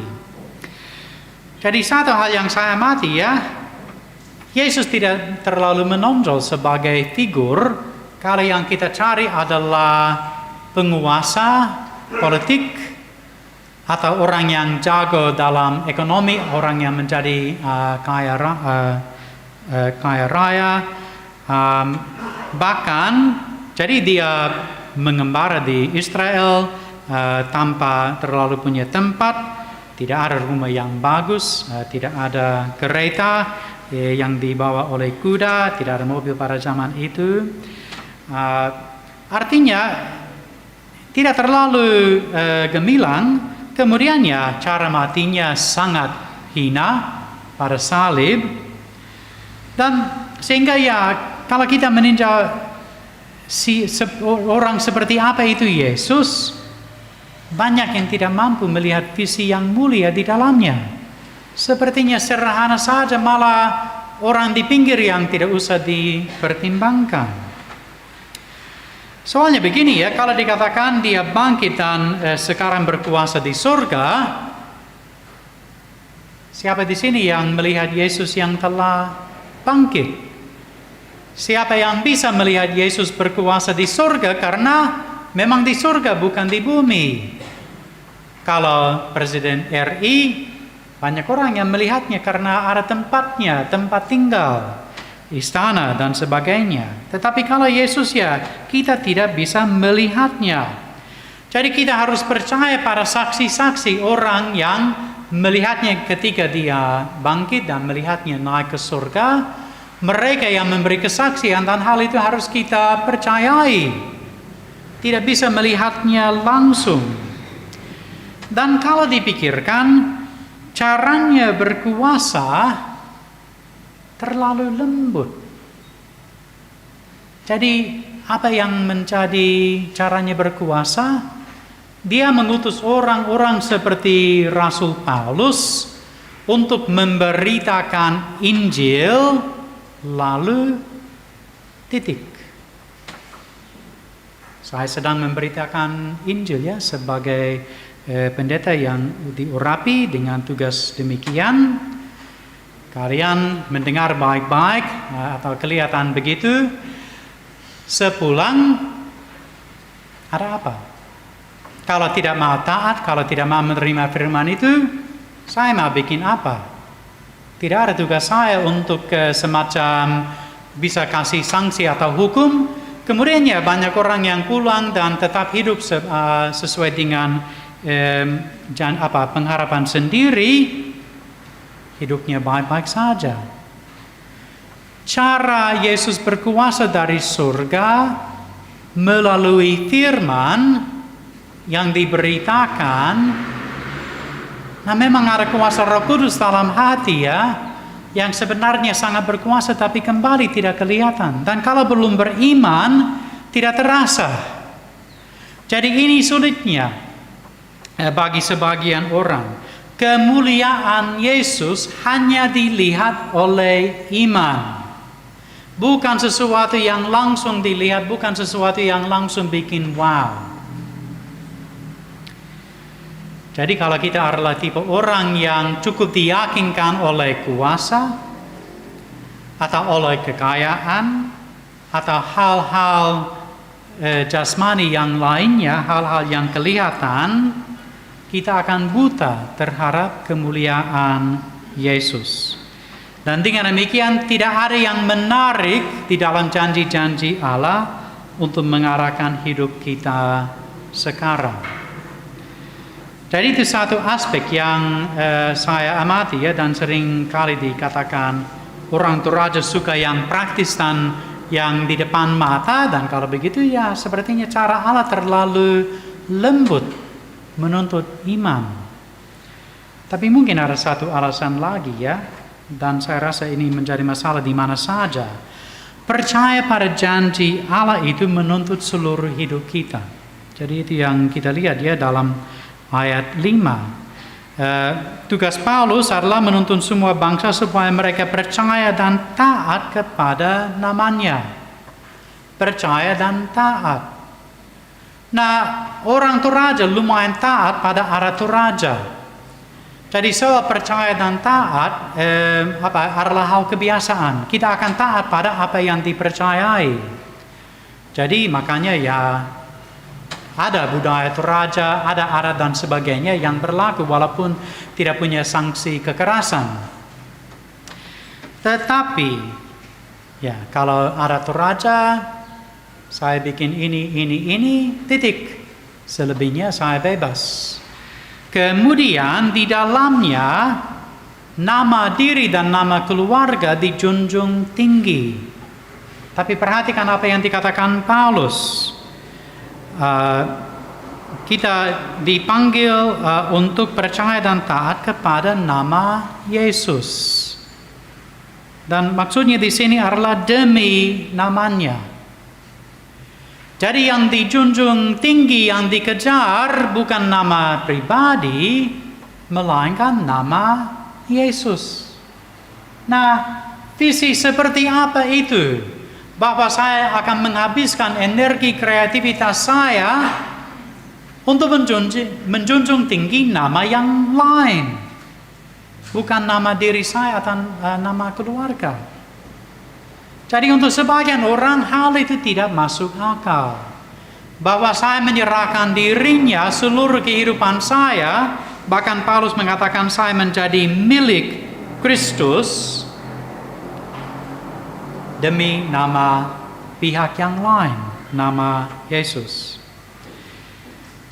Jadi satu hal yang saya amati ya, Yesus tidak terlalu menonjol sebagai figur kalau yang kita cari adalah penguasa politik atau orang yang jago dalam ekonomi, orang yang menjadi kaya raya, bahkan jadi dia mengembara di Israel tanpa terlalu punya tempat, tidak ada rumah yang bagus, tidak ada kereta yang dibawa oleh kuda, tidak ada mobil pada zaman itu. Artinya tidak terlalu gemilang. Kemudian ya cara matinya sangat hina pada salib. Dan sehingga ya kalau kita meninjau orang seperti apa itu Yesus, banyak yang tidak mampu melihat visi yang mulia di dalamnya. Sepertinya sederhana saja, malah orang di pinggir yang tidak usah dipertimbangkan. Soalnya begini ya, kalau dikatakan dia bangkit dan sekarang berkuasa di surga, siapa di sini yang melihat Yesus yang telah bangkit? Siapa yang bisa melihat Yesus berkuasa di surga? Karena memang di surga bukan di bumi. Kalau Presiden RI, banyak orang yang melihatnya karena ada tempatnya, tempat tinggal, istana dan sebagainya. Tetapi kalau Yesus ya, kita tidak bisa melihatnya. Jadi kita harus percaya pada saksi-saksi orang yang melihatnya ketika dia bangkit dan melihatnya naik ke surga. Mereka yang memberi kesaksian, dan hal itu harus kita percayai. Tidak bisa melihatnya langsung. Dan kalau dipikirkan, caranya berkuasa terlalu lembut. Jadi apa yang menjadi caranya berkuasa? Dia mengutus orang-orang seperti Rasul Paulus untuk memberitakan Injil, lalu titik. Saya sedang memberitakan Injil ya sebagai pendeta yang diurapi dengan tugas demikian. Kalian mendengar baik-baik atau kelihatan begitu. Sepulang ada apa? Kalau tidak mau taat, kalau tidak mau menerima firman itu, saya mau bikin apa? Tidak ada tugas saya untuk semacam bisa kasih sanksi atau hukum. Kemudian ya banyak orang yang pulang dan tetap hidup sesuai dengan pengharapan sendiri, hidupnya baik-baik saja. Cara Yesus berkuasa dari surga melalui firman yang diberitakan. Nah, memang ada kuasa Roh Kudus dalam hati ya, yang sebenarnya sangat berkuasa tapi kembali tidak kelihatan. Dan kalau belum beriman, tidak terasa. Jadi ini sulitnya bagi sebagian orang. Kemuliaan Yesus hanya dilihat oleh iman. Bukan sesuatu yang langsung dilihat, bukan sesuatu yang langsung bikin wow. Jadi kalau kita adalah tipe orang yang cukup diyakinkan oleh kuasa, atau oleh kekayaan, atau hal-hal jasmani yang lainnya, hal-hal yang kelihatan, kita akan buta terhadap kemuliaan Yesus. Dan dengan demikian tidak ada yang menarik di dalam janji-janji Allah untuk mengarahkan hidup kita sekarang. Jadi itu satu aspek yang saya amati ya, dan sering kali dikatakan orang Toraja suka yang praktis dan yang di depan mata, dan kalau begitu ya sepertinya cara Allah terlalu lembut menuntut iman. Tapi mungkin ada satu alasan lagi ya, dan saya rasa ini menjadi masalah di mana saja. Percaya pada janji Allah itu menuntut seluruh hidup kita. Jadi itu yang kita lihat ya dalam ayat 5. Tugas Paulus adalah menuntun semua bangsa supaya mereka percaya dan taat kepada namanya. Percaya dan taat. Nah, orang Toraja lumayan taat pada arah Toraja. Jadi soal percaya dan taat adalah hal kebiasaan. Kita akan taat pada apa yang dipercayai. Jadi makanya ya ada budaya Toraja, ada adat dan sebagainya yang berlaku walaupun tidak punya sanksi kekerasan. Tetapi ya kalau adat Toraja, saya bikin ini, titik. Selebihnya saya bebas. Kemudian di dalamnya nama diri dan nama keluarga dijunjung tinggi. Tapi perhatikan apa yang dikatakan Paulus. Kita dipanggil untuk percaya dan taat kepada nama Yesus. Dan maksudnya di sini adalah demi namanya. Jadi yang dijunjung tinggi, yang dikejar bukan nama pribadi, melainkan nama Yesus. Nah, visi seperti apa itu? Bahwa saya akan menghabiskan energi kreativitas saya untuk menjunjung tinggi nama yang lain. Bukan nama diri saya atau nama keluarga. Jadi untuk sebagian orang hal itu tidak masuk akal. Bahwa saya menyerahkan dirinya seluruh kehidupan saya, bahkan Paulus mengatakan saya menjadi milik Kristus, demi nama pihak yang lain, nama Yesus.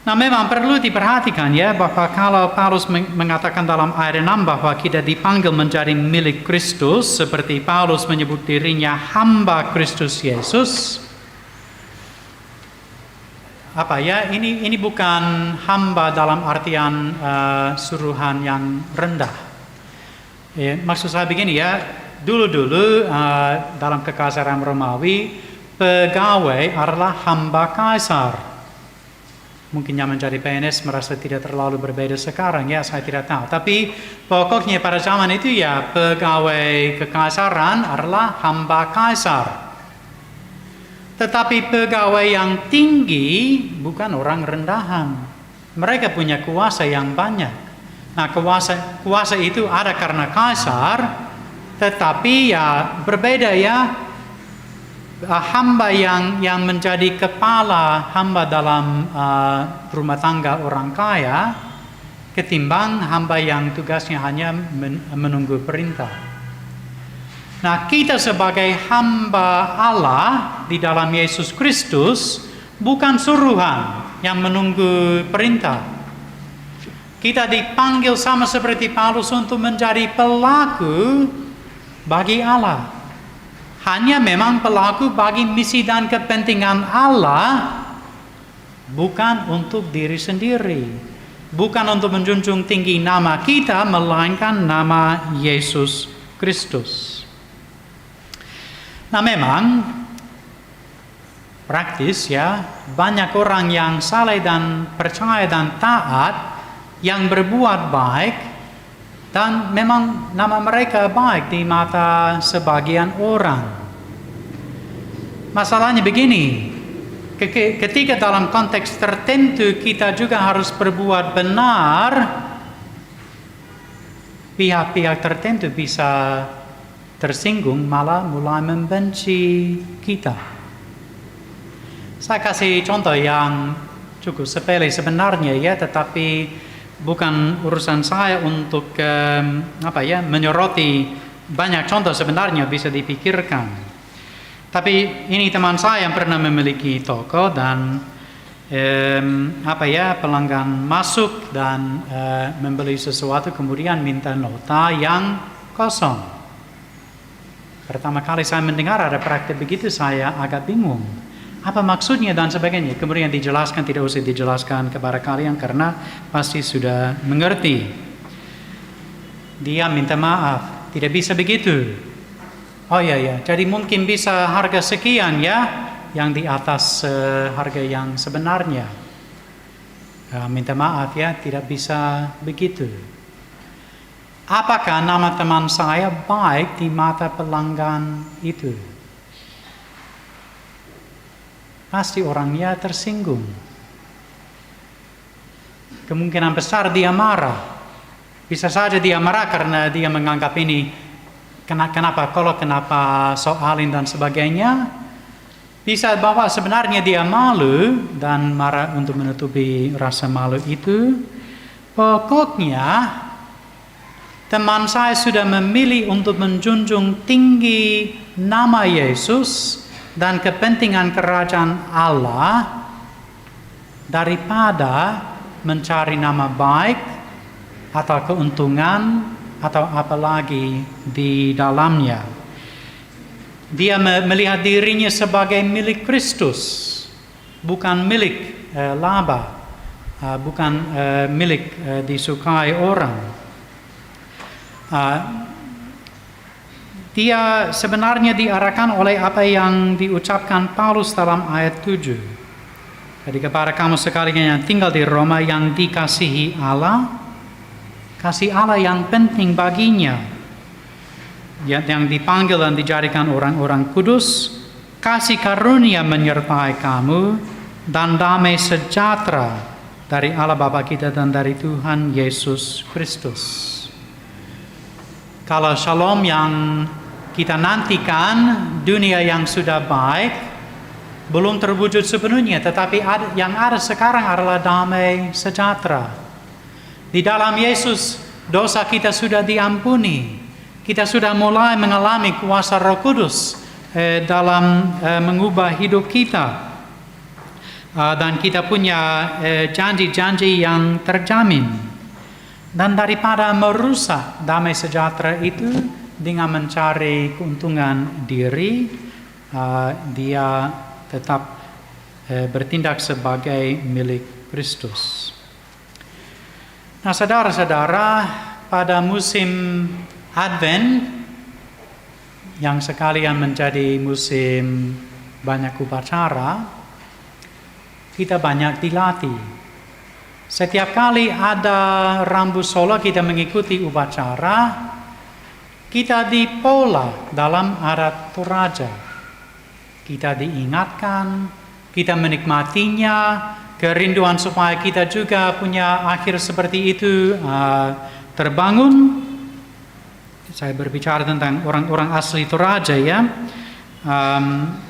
Nah, memang perlu diperhatikan ya, bahwa kalau Paulus mengatakan dalam ayat 6 bahwa kita dipanggil menjadi milik Kristus, seperti Paulus menyebut dirinya hamba Kristus Yesus. Apa ya, ini bukan hamba dalam artian suruhan yang rendah. Maksud saya begini ya, dulu dalam kekaisaran Romawi, pegawai adalah hamba kaisar. Mungkin yang menjadi PNS merasa tidak terlalu berbeda sekarang ya, saya tidak tahu. Tapi pokoknya pada zaman itu ya, pegawai kekaisaran adalah hamba kaisar. Tetapi pegawai yang tinggi bukan orang rendahan. Mereka punya kuasa yang banyak. Nah, kuasa itu ada karena kaisar. Tetapi ya berbeda ya, hamba yang menjadi kepala hamba dalam rumah tangga orang kaya ketimbang hamba yang tugasnya hanya menunggu perintah. Nah, kita sebagai hamba Allah di dalam Yesus Kristus bukan suruhan yang menunggu perintah. Kita dipanggil sama seperti Paulus untuk menjadi pelaku bagi Allah. Hanya memang pelaku bagi misi dan kepentingan Allah, bukan untuk diri sendiri. Bukan untuk menjunjung tinggi nama kita, melainkan nama Yesus Kristus. Nah memang praktis ya, banyak orang yang saleh dan percaya dan taat yang berbuat baik, dan memang nama mereka baik di mata sebagian orang. Masalahnya begini, ketika dalam konteks tertentu kita juga harus berbuat benar, pihak-pihak tertentu bisa tersinggung, malah mulai membenci kita. Saya kasih contoh yang cukup sepele sebenarnya ya, tetapi bukan urusan saya untuk menyoroti. Banyak contoh sebenarnya bisa dipikirkan. Tapi ini teman saya yang pernah memiliki toko dan pelanggan masuk dan membeli sesuatu kemudian minta nota yang kosong. Pertama kali saya mendengar ada praktik begitu, saya agak bingung. Apa maksudnya dan sebagainya. Kemudian dijelaskan, tidak usah dijelaskan kepada kalian karena pasti sudah mengerti. Dia minta maaf, tidak bisa begitu. Oh ya, jadi mungkin bisa harga sekian ya, yang di atas harga yang sebenarnya. Minta maaf ya, tidak bisa begitu. Apakah nama teman saya baik di mata pelanggan itu? Pasti orangnya tersinggung. Kemungkinan besar dia marah. Bisa saja dia marah karena dia menganggap ini kenapa soalin dan sebagainya. Bisa bahwa sebenarnya dia malu dan marah untuk menutupi rasa malu itu. Pokoknya teman saya sudah memilih untuk menjunjung tinggi nama Yesus dan kepentingan kerajaan Allah daripada mencari nama baik atau keuntungan atau apalagi di dalamnya. Dia melihat dirinya sebagai milik Kristus, bukan milik laba, bukan milik disukai orang. Dia sebenarnya diarahkan oleh apa yang diucapkan Paulus dalam ayat 7. Jadi kepada kamu sekalian yang tinggal di Roma yang dikasihi Allah, kasih Allah yang penting baginya, yang dipanggil dan dijadikan orang-orang kudus, kasih karunia menyertai kamu, dan damai sejahtera dari Allah Bapa kita dan dari Tuhan Yesus Kristus. Kalau shalom yang kita nantikan, dunia yang sudah baik, belum terwujud sepenuhnya, tetapi yang ada sekarang adalah damai sejahtera. Di dalam Yesus, dosa kita sudah diampuni. Kita sudah mulai mengalami kuasa Roh Kudus dalam mengubah hidup kita. Dan kita punya janji-janji yang terjamin. Dan daripada merusak damai sejahtera itu dengan mencari keuntungan diri, dia tetap bertindak sebagai milik Kristus. Nah, saudara-saudara, pada musim Advent yang sekalian menjadi musim banyak upacara, kita banyak dilatih. Setiap kali ada rambu solo kita mengikuti upacara, kita dipola dalam adat Toraja. Kita diingatkan, kita menikmatinya, kerinduan supaya kita juga punya akhir seperti itu terbangun. Saya berbicara tentang orang-orang asli Toraja ya,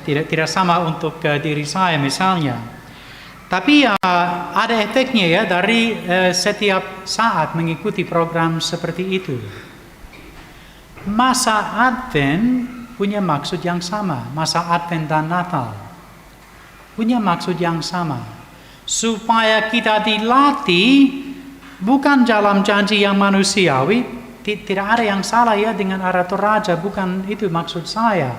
tidak sama untuk diri saya misalnya. Tapi ada efeknya ya dari setiap saat mengikuti program seperti itu. Masa Advent punya maksud yang sama. Masa Advent dan Natal punya maksud yang sama. Supaya kita dilatih bukan dalam janji yang manusiawi. Tidak ada yang salah ya dengan aratur raja, bukan itu maksud saya.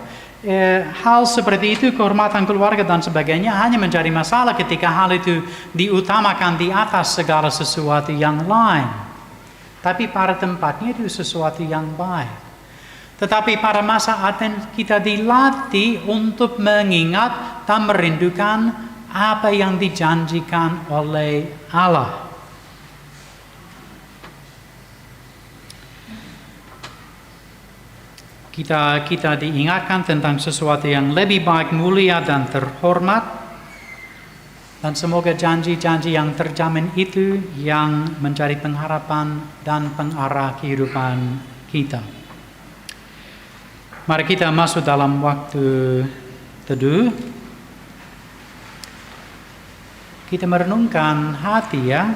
Hal seperti itu, kehormatan keluarga dan sebagainya, hanya menjadi masalah ketika hal itu diutamakan di atas segala sesuatu yang lain. Tapi pada tempatnya itu sesuatu yang baik. Tetapi pada masa Advent kita dilatih untuk mengingat dan merindukan apa yang dijanjikan oleh Allah. Kita diingatkan tentang sesuatu yang lebih baik, mulia, dan terhormat. Dan semoga janji-janji yang terjamin itu yang menjadi pengharapan dan pengarah kehidupan kita. Mari kita masuk dalam waktu teduh. Kita merenungkan hati ya.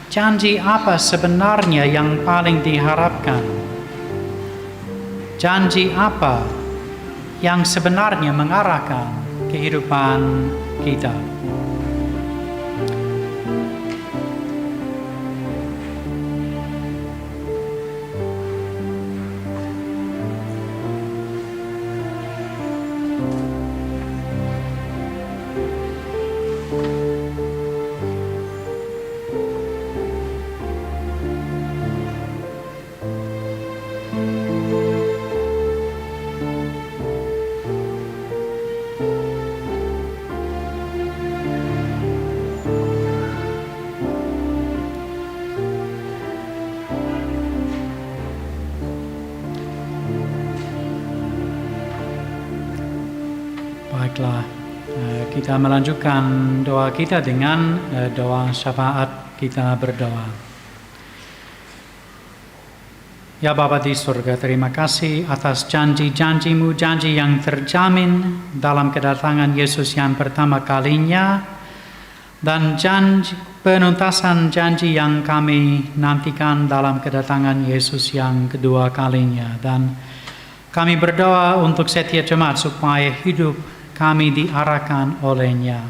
Janji apa sebenarnya yang paling diharapkan? Janji apa yang sebenarnya mengarahkan kehidupan kita? Baiklah, kita melanjutkan doa kita dengan doa syafaat. Kita berdoa. Ya Bapa di surga, terima kasih atas janji-janji-Mu, janji yang terjamin dalam kedatangan Yesus yang pertama kalinya, dan janji penuntasan janji yang kami nantikan dalam kedatangan Yesus yang kedua kalinya. Dan kami berdoa untuk setiap jemaat supaya hidup kami diarahkan olehnya.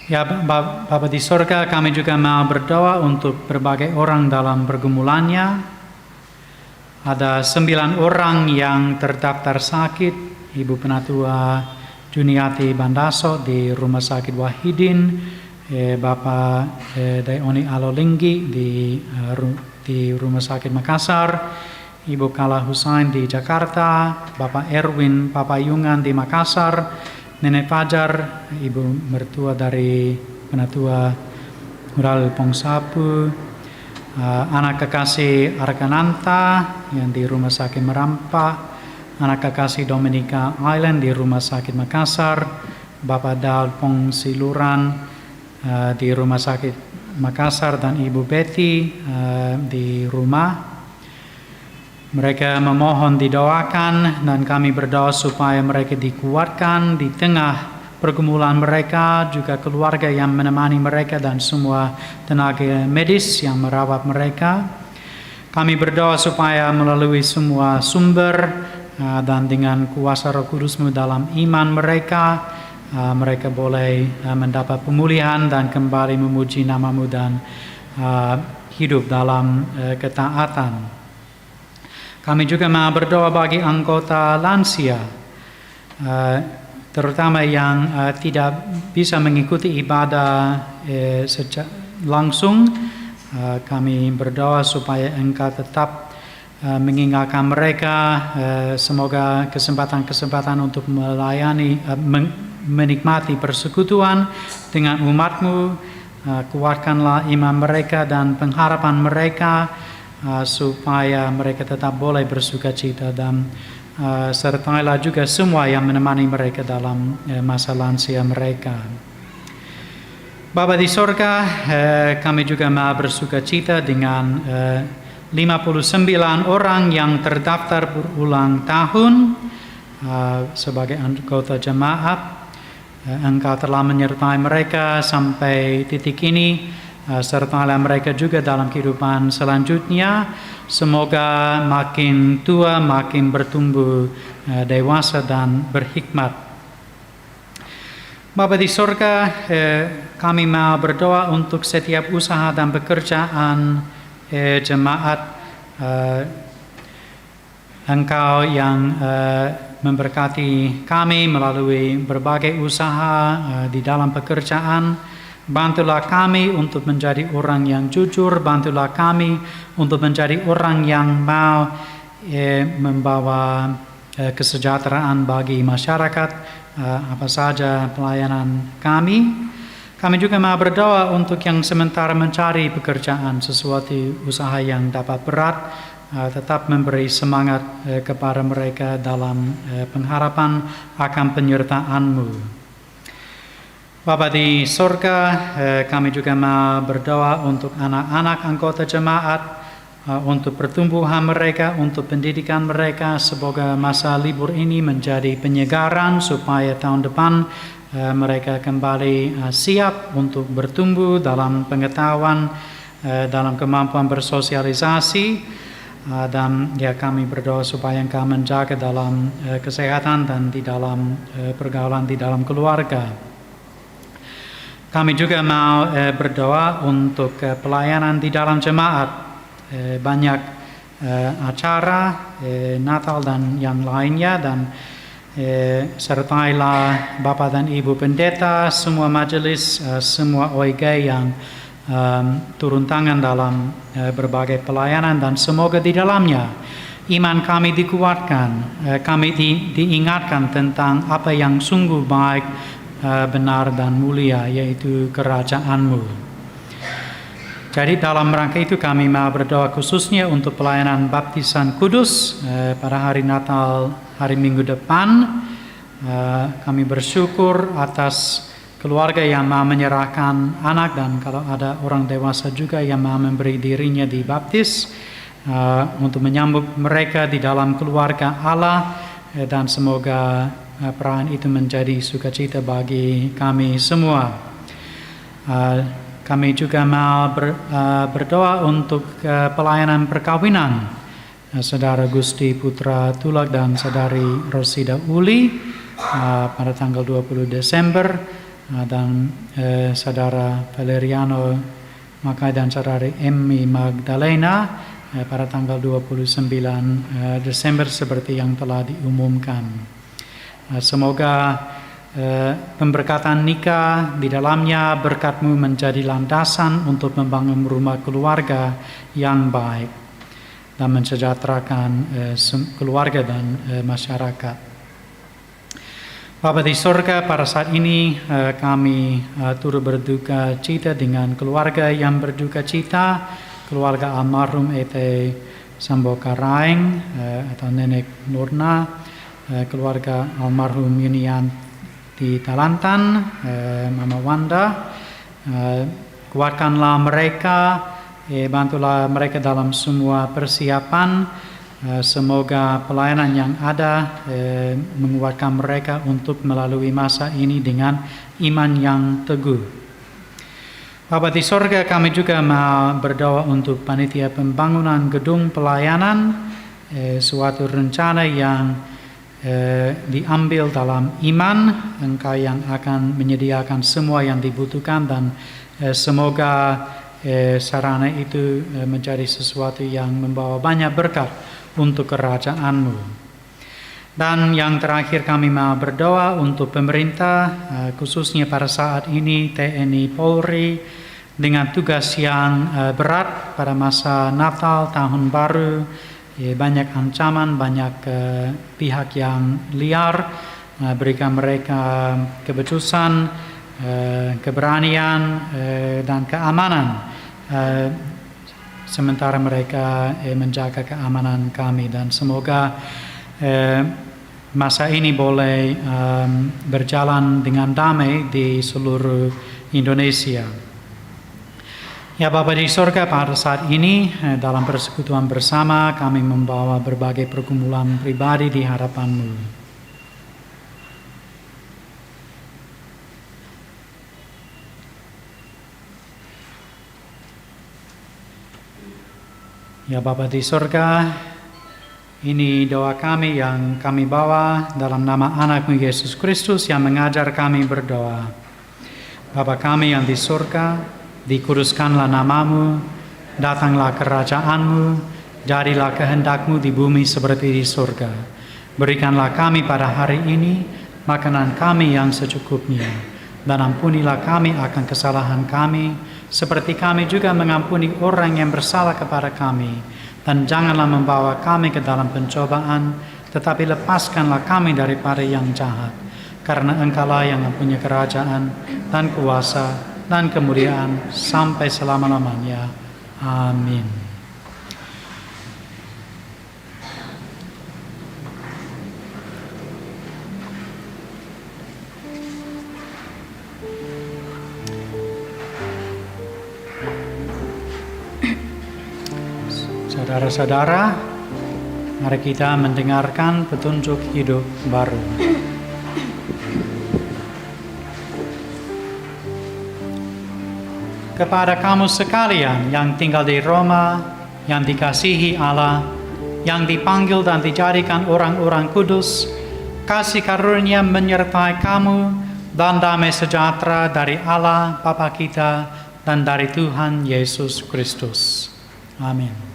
Ya Bapa di surga, kami juga mau berdoa untuk berbagai orang dalam pergumulannya. Ada 9 orang yang terdaftar sakit. Ibu Penatua Juniati Bandaso di Rumah Sakit Wahidin, Bapak Dayoni Alolinggi di Rumah Sakit Makassar, Ibu Kala Husain di Jakarta, Bapak Erwin Papayungan di Makassar, Nenek Fajar, Ibu mertua dari Penatua Mural Pongsapu, anak kekasih Arkananta yang di Rumah Sakit Merampa, anak kekasih Dominika Island di Rumah Sakit Makassar, Bapak Daud Pongsiluran di Rumah Sakit Makassar, dan Ibu Betty di rumah. Mereka memohon didoakan, dan kami berdoa supaya mereka dikuatkan di tengah pergumulan mereka, juga keluarga yang menemani mereka dan semua tenaga medis yang merawat mereka. Kami berdoa supaya melalui semua sumber dan dengan kuasa Roh Kudus-Mu dalam iman mereka, mereka boleh mendapat pemulihan dan kembali memuji nama-Mu dan hidup dalam ketaatan. Kami juga mau berdoa bagi anggota lansia, terutama yang tidak bisa mengikuti ibadah langsung. Kami berdoa supaya Engkau tetap mengingatkan mereka, semoga kesempatan-kesempatan untuk melayani, menikmati persekutuan dengan umat-Mu, kuatkanlah iman mereka dan pengharapan mereka, supaya mereka tetap boleh bersukacita, dan sertailah juga semua yang menemani mereka dalam masa lansia mereka. Bapa di surga, kami juga mau bersukacita dengan 59 orang yang terdaftar berulang tahun sebagai anggota jemaat. Engkau telah menyertai mereka sampai titik ini. Sertalah mereka juga dalam kehidupan selanjutnya. Semoga makin tua, makin bertumbuh dewasa dan berhikmat. Bapa di sorga, kami mau berdoa untuk setiap usaha dan pekerjaan jemaat Engkau yang memberkati kami melalui berbagai usaha di dalam pekerjaan. Bantulah kami untuk menjadi orang yang jujur, bantulah kami untuk menjadi orang yang mau membawa kesejahteraan bagi masyarakat, apa saja pelayanan kami. Kami juga mau berdoa untuk yang sementara mencari pekerjaan, sesuatu usaha yang dapat berat, tetap memberi semangat kepada mereka dalam pengharapan akan penyertaan-Mu. Bapa di sorga, kami juga mau berdoa untuk anak-anak anggota jemaat, untuk pertumbuhan mereka, untuk pendidikan mereka. Semoga masa libur ini menjadi penyegaran supaya tahun depan mereka kembali siap untuk bertumbuh dalam pengetahuan, dalam kemampuan bersosialisasi. Dan ya, kami berdoa supaya Engkau menjaga dalam kesehatan dan di dalam pergaulan di dalam keluarga. Kami juga mau berdoa untuk pelayanan di dalam jemaat. Banyak acara Natal dan yang lainnya, dan sertailah Bapak dan Ibu Pendeta, semua majelis, semua OIG yang turun tangan dalam berbagai pelayanan, dan semoga di dalamnya iman kami dikuatkan, kami diingatkan tentang apa yang sungguh baik, benar dan mulia, yaitu kerajaan-Mu. Jadi dalam rangka itu kami mau berdoa khususnya untuk pelayanan baptisan kudus pada hari Natal, hari Minggu depan. Kami bersyukur atas keluarga yang mau menyerahkan anak, dan kalau ada orang dewasa juga yang mau memberi dirinya dibaptis, untuk menyambut mereka di dalam keluarga Allah, dan semoga perayaan itu menjadi sukacita bagi kami semua. Kami juga mau berdoa untuk pelayanan perkawinan Saudara Gusti Putra Tulak dan Saudari Rosida Uli pada tanggal 20 Desember, dan Saudara Valeriano Makai dan Saudari Emmy Magdalena pada tanggal 29 Desember seperti yang telah diumumkan. Semoga pemberkatan nikah di dalamnya berkat-Mu menjadi landasan untuk membangun rumah keluarga yang baik dan mensejahterakan keluarga dan masyarakat. Bapa di sorga, pada saat ini kami turut berduka cita dengan keluarga yang berduka cita, keluarga almarhum Ete Samboka Raeng atau Nenek Nurna, keluarga almarhum Yunian di Talantan, Mama Wanda. Kuatkanlah mereka, bantulah mereka dalam semua persiapan. Semoga pelayanan yang ada menguatkan mereka untuk melalui masa ini dengan iman yang teguh. Bapa di sorga, kami juga mau berdoa untuk panitia pembangunan gedung pelayanan, suatu rencana yang diambil dalam iman. Engkau yang akan menyediakan semua yang dibutuhkan, dan semoga sarana itu menjadi sesuatu yang membawa banyak berkat untuk kerajaan-Mu. Dan yang terakhir kami mau berdoa untuk pemerintah, khususnya pada saat ini TNI Polri, dengan tugas yang berat pada masa Natal, Tahun Baru. Banyak ancaman, banyak pihak yang liar. Berikan mereka kebecusan, keberanian, dan keamanan, sementara mereka menjaga keamanan kami. Dan semoga masa ini boleh berjalan dengan damai di seluruh Indonesia. Ya Bapa di sorga, pada saat ini dalam persekutuan bersama kami membawa berbagai pergumulan pribadi di hadapan-Mu. Ya Bapa di sorga, Ini doa kami yang kami bawa dalam nama anak-Mu Yesus Kristus yang mengajar kami berdoa. Bapa kami yang di surga, dikuduskanlah nama-Mu, datanglah kerajaan-Mu, jadilah kehendak-Mu di bumi seperti di surga. Berikanlah kami pada hari ini makanan kami yang secukupnya, dan ampunilah kami akan kesalahan kami, seperti kami juga mengampuni orang yang bersalah kepada kami. Dan janganlah membawa kami ke dalam pencobaan, tetapi lepaskanlah kami daripada yang jahat. Karena Engkaulah yang mempunyai kerajaan dan kuasa dan kemuliaan sampai selama-lamanya. Amin. Saudara-saudara, mari kita mendengarkan petunjuk hidup baru. Kepada kamu sekalian yang tinggal di Roma, yang dikasihi Allah, yang dipanggil dan dijadikan orang-orang kudus, kasih karunia menyertai kamu dan damai sejahtera dari Allah Bapa kita dan dari Tuhan Yesus Kristus. Amin.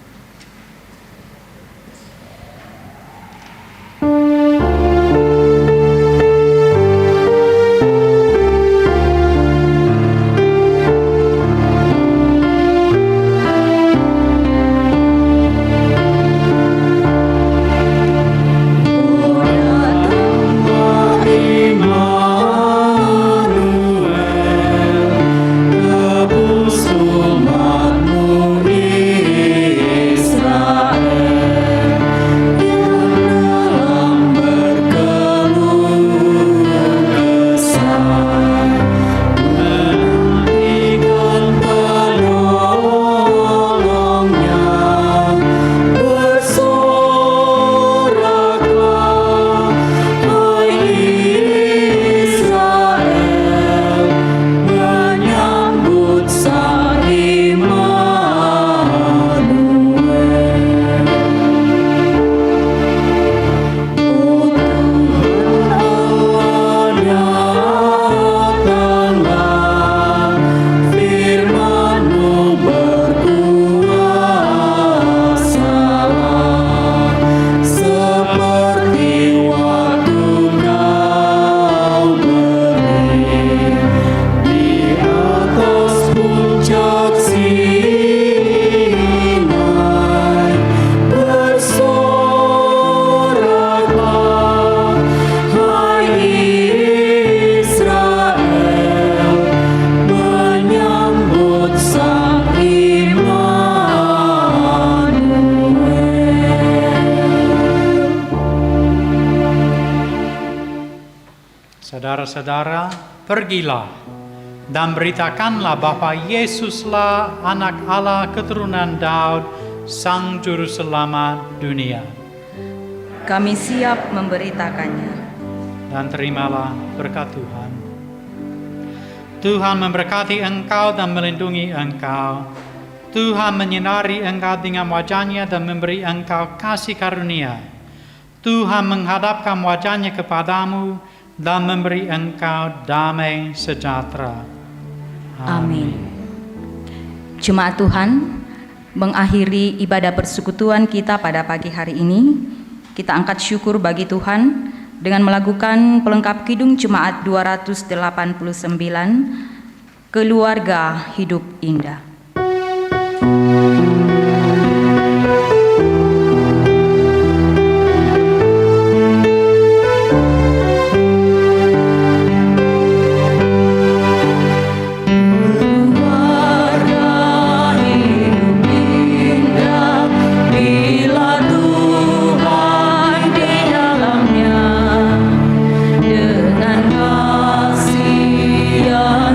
Saudara-saudara, pergilah dan beritakanlah bahwa Yesuslah anak Allah keturunan Daud, Sang Juru Selamat dunia. Kami siap memberitakannya. Dan terimalah berkat Tuhan. Tuhan memberkati engkau dan melindungi engkau. Tuhan menyinari engkau dengan wajah-Nya dan memberi engkau kasih karunia. Tuhan menghadapkan wajah-Nya kepadamu dan memberi engkau damai sejahtera. Amin. Jemaat Tuhan, mengakhiri ibadah persekutuan kita pada pagi hari ini, kita angkat syukur bagi Tuhan dengan melakukan pelengkap kidung Jemaat 289, Keluarga Hidup Indah.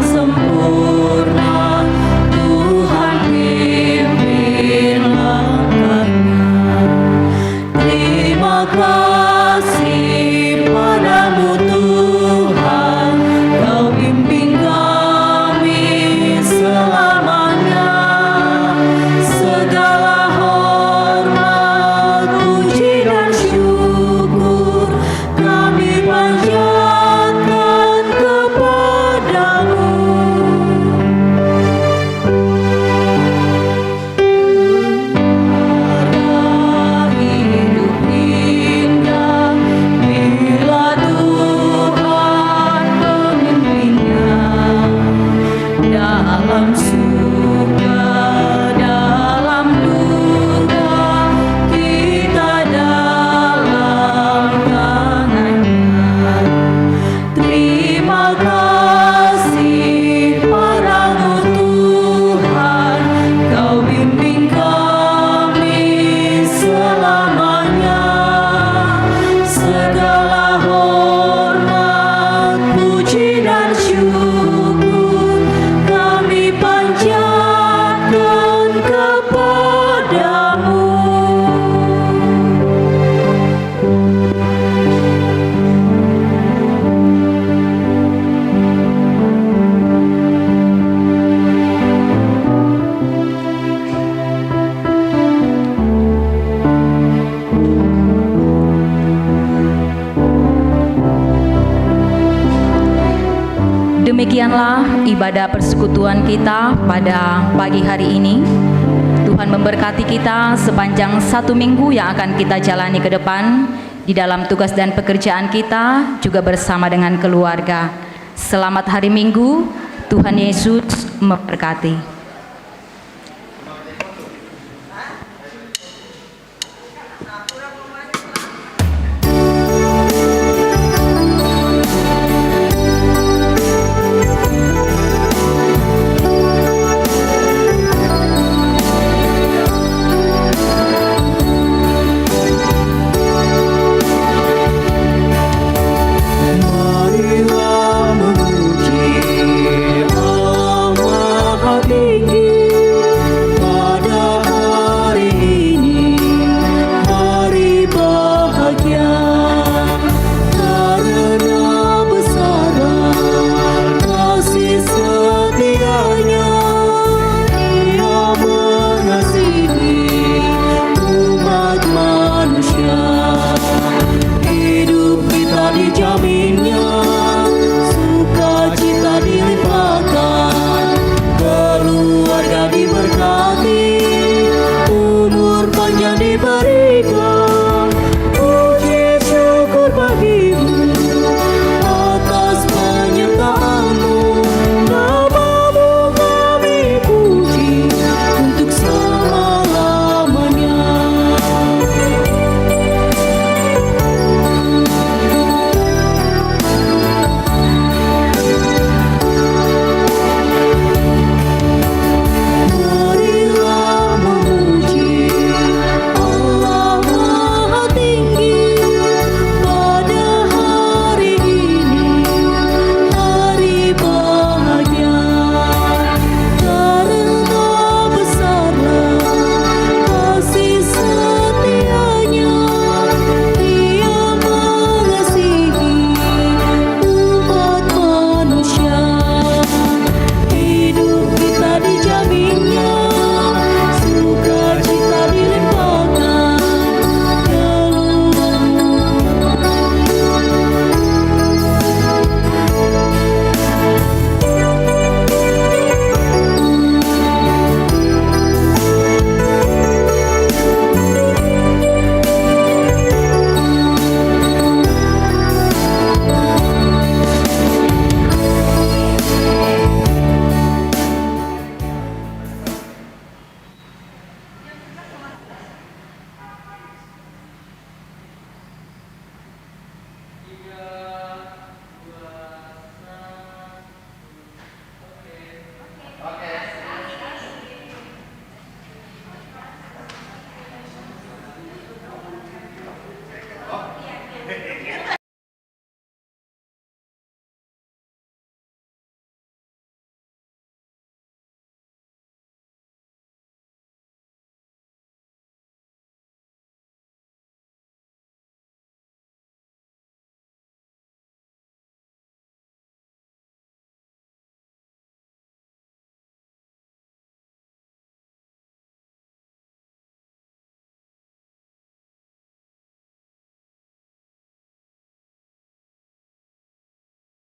Sempurna, Tuhan Demikianlah ibadah persekutuan kita pada pagi hari ini. Tuhan memberkati kita sepanjang 1 minggu yang akan kita jalani ke depan di dalam tugas dan pekerjaan kita, juga bersama dengan keluarga. Selamat hari Minggu, Tuhan Yesus memberkati.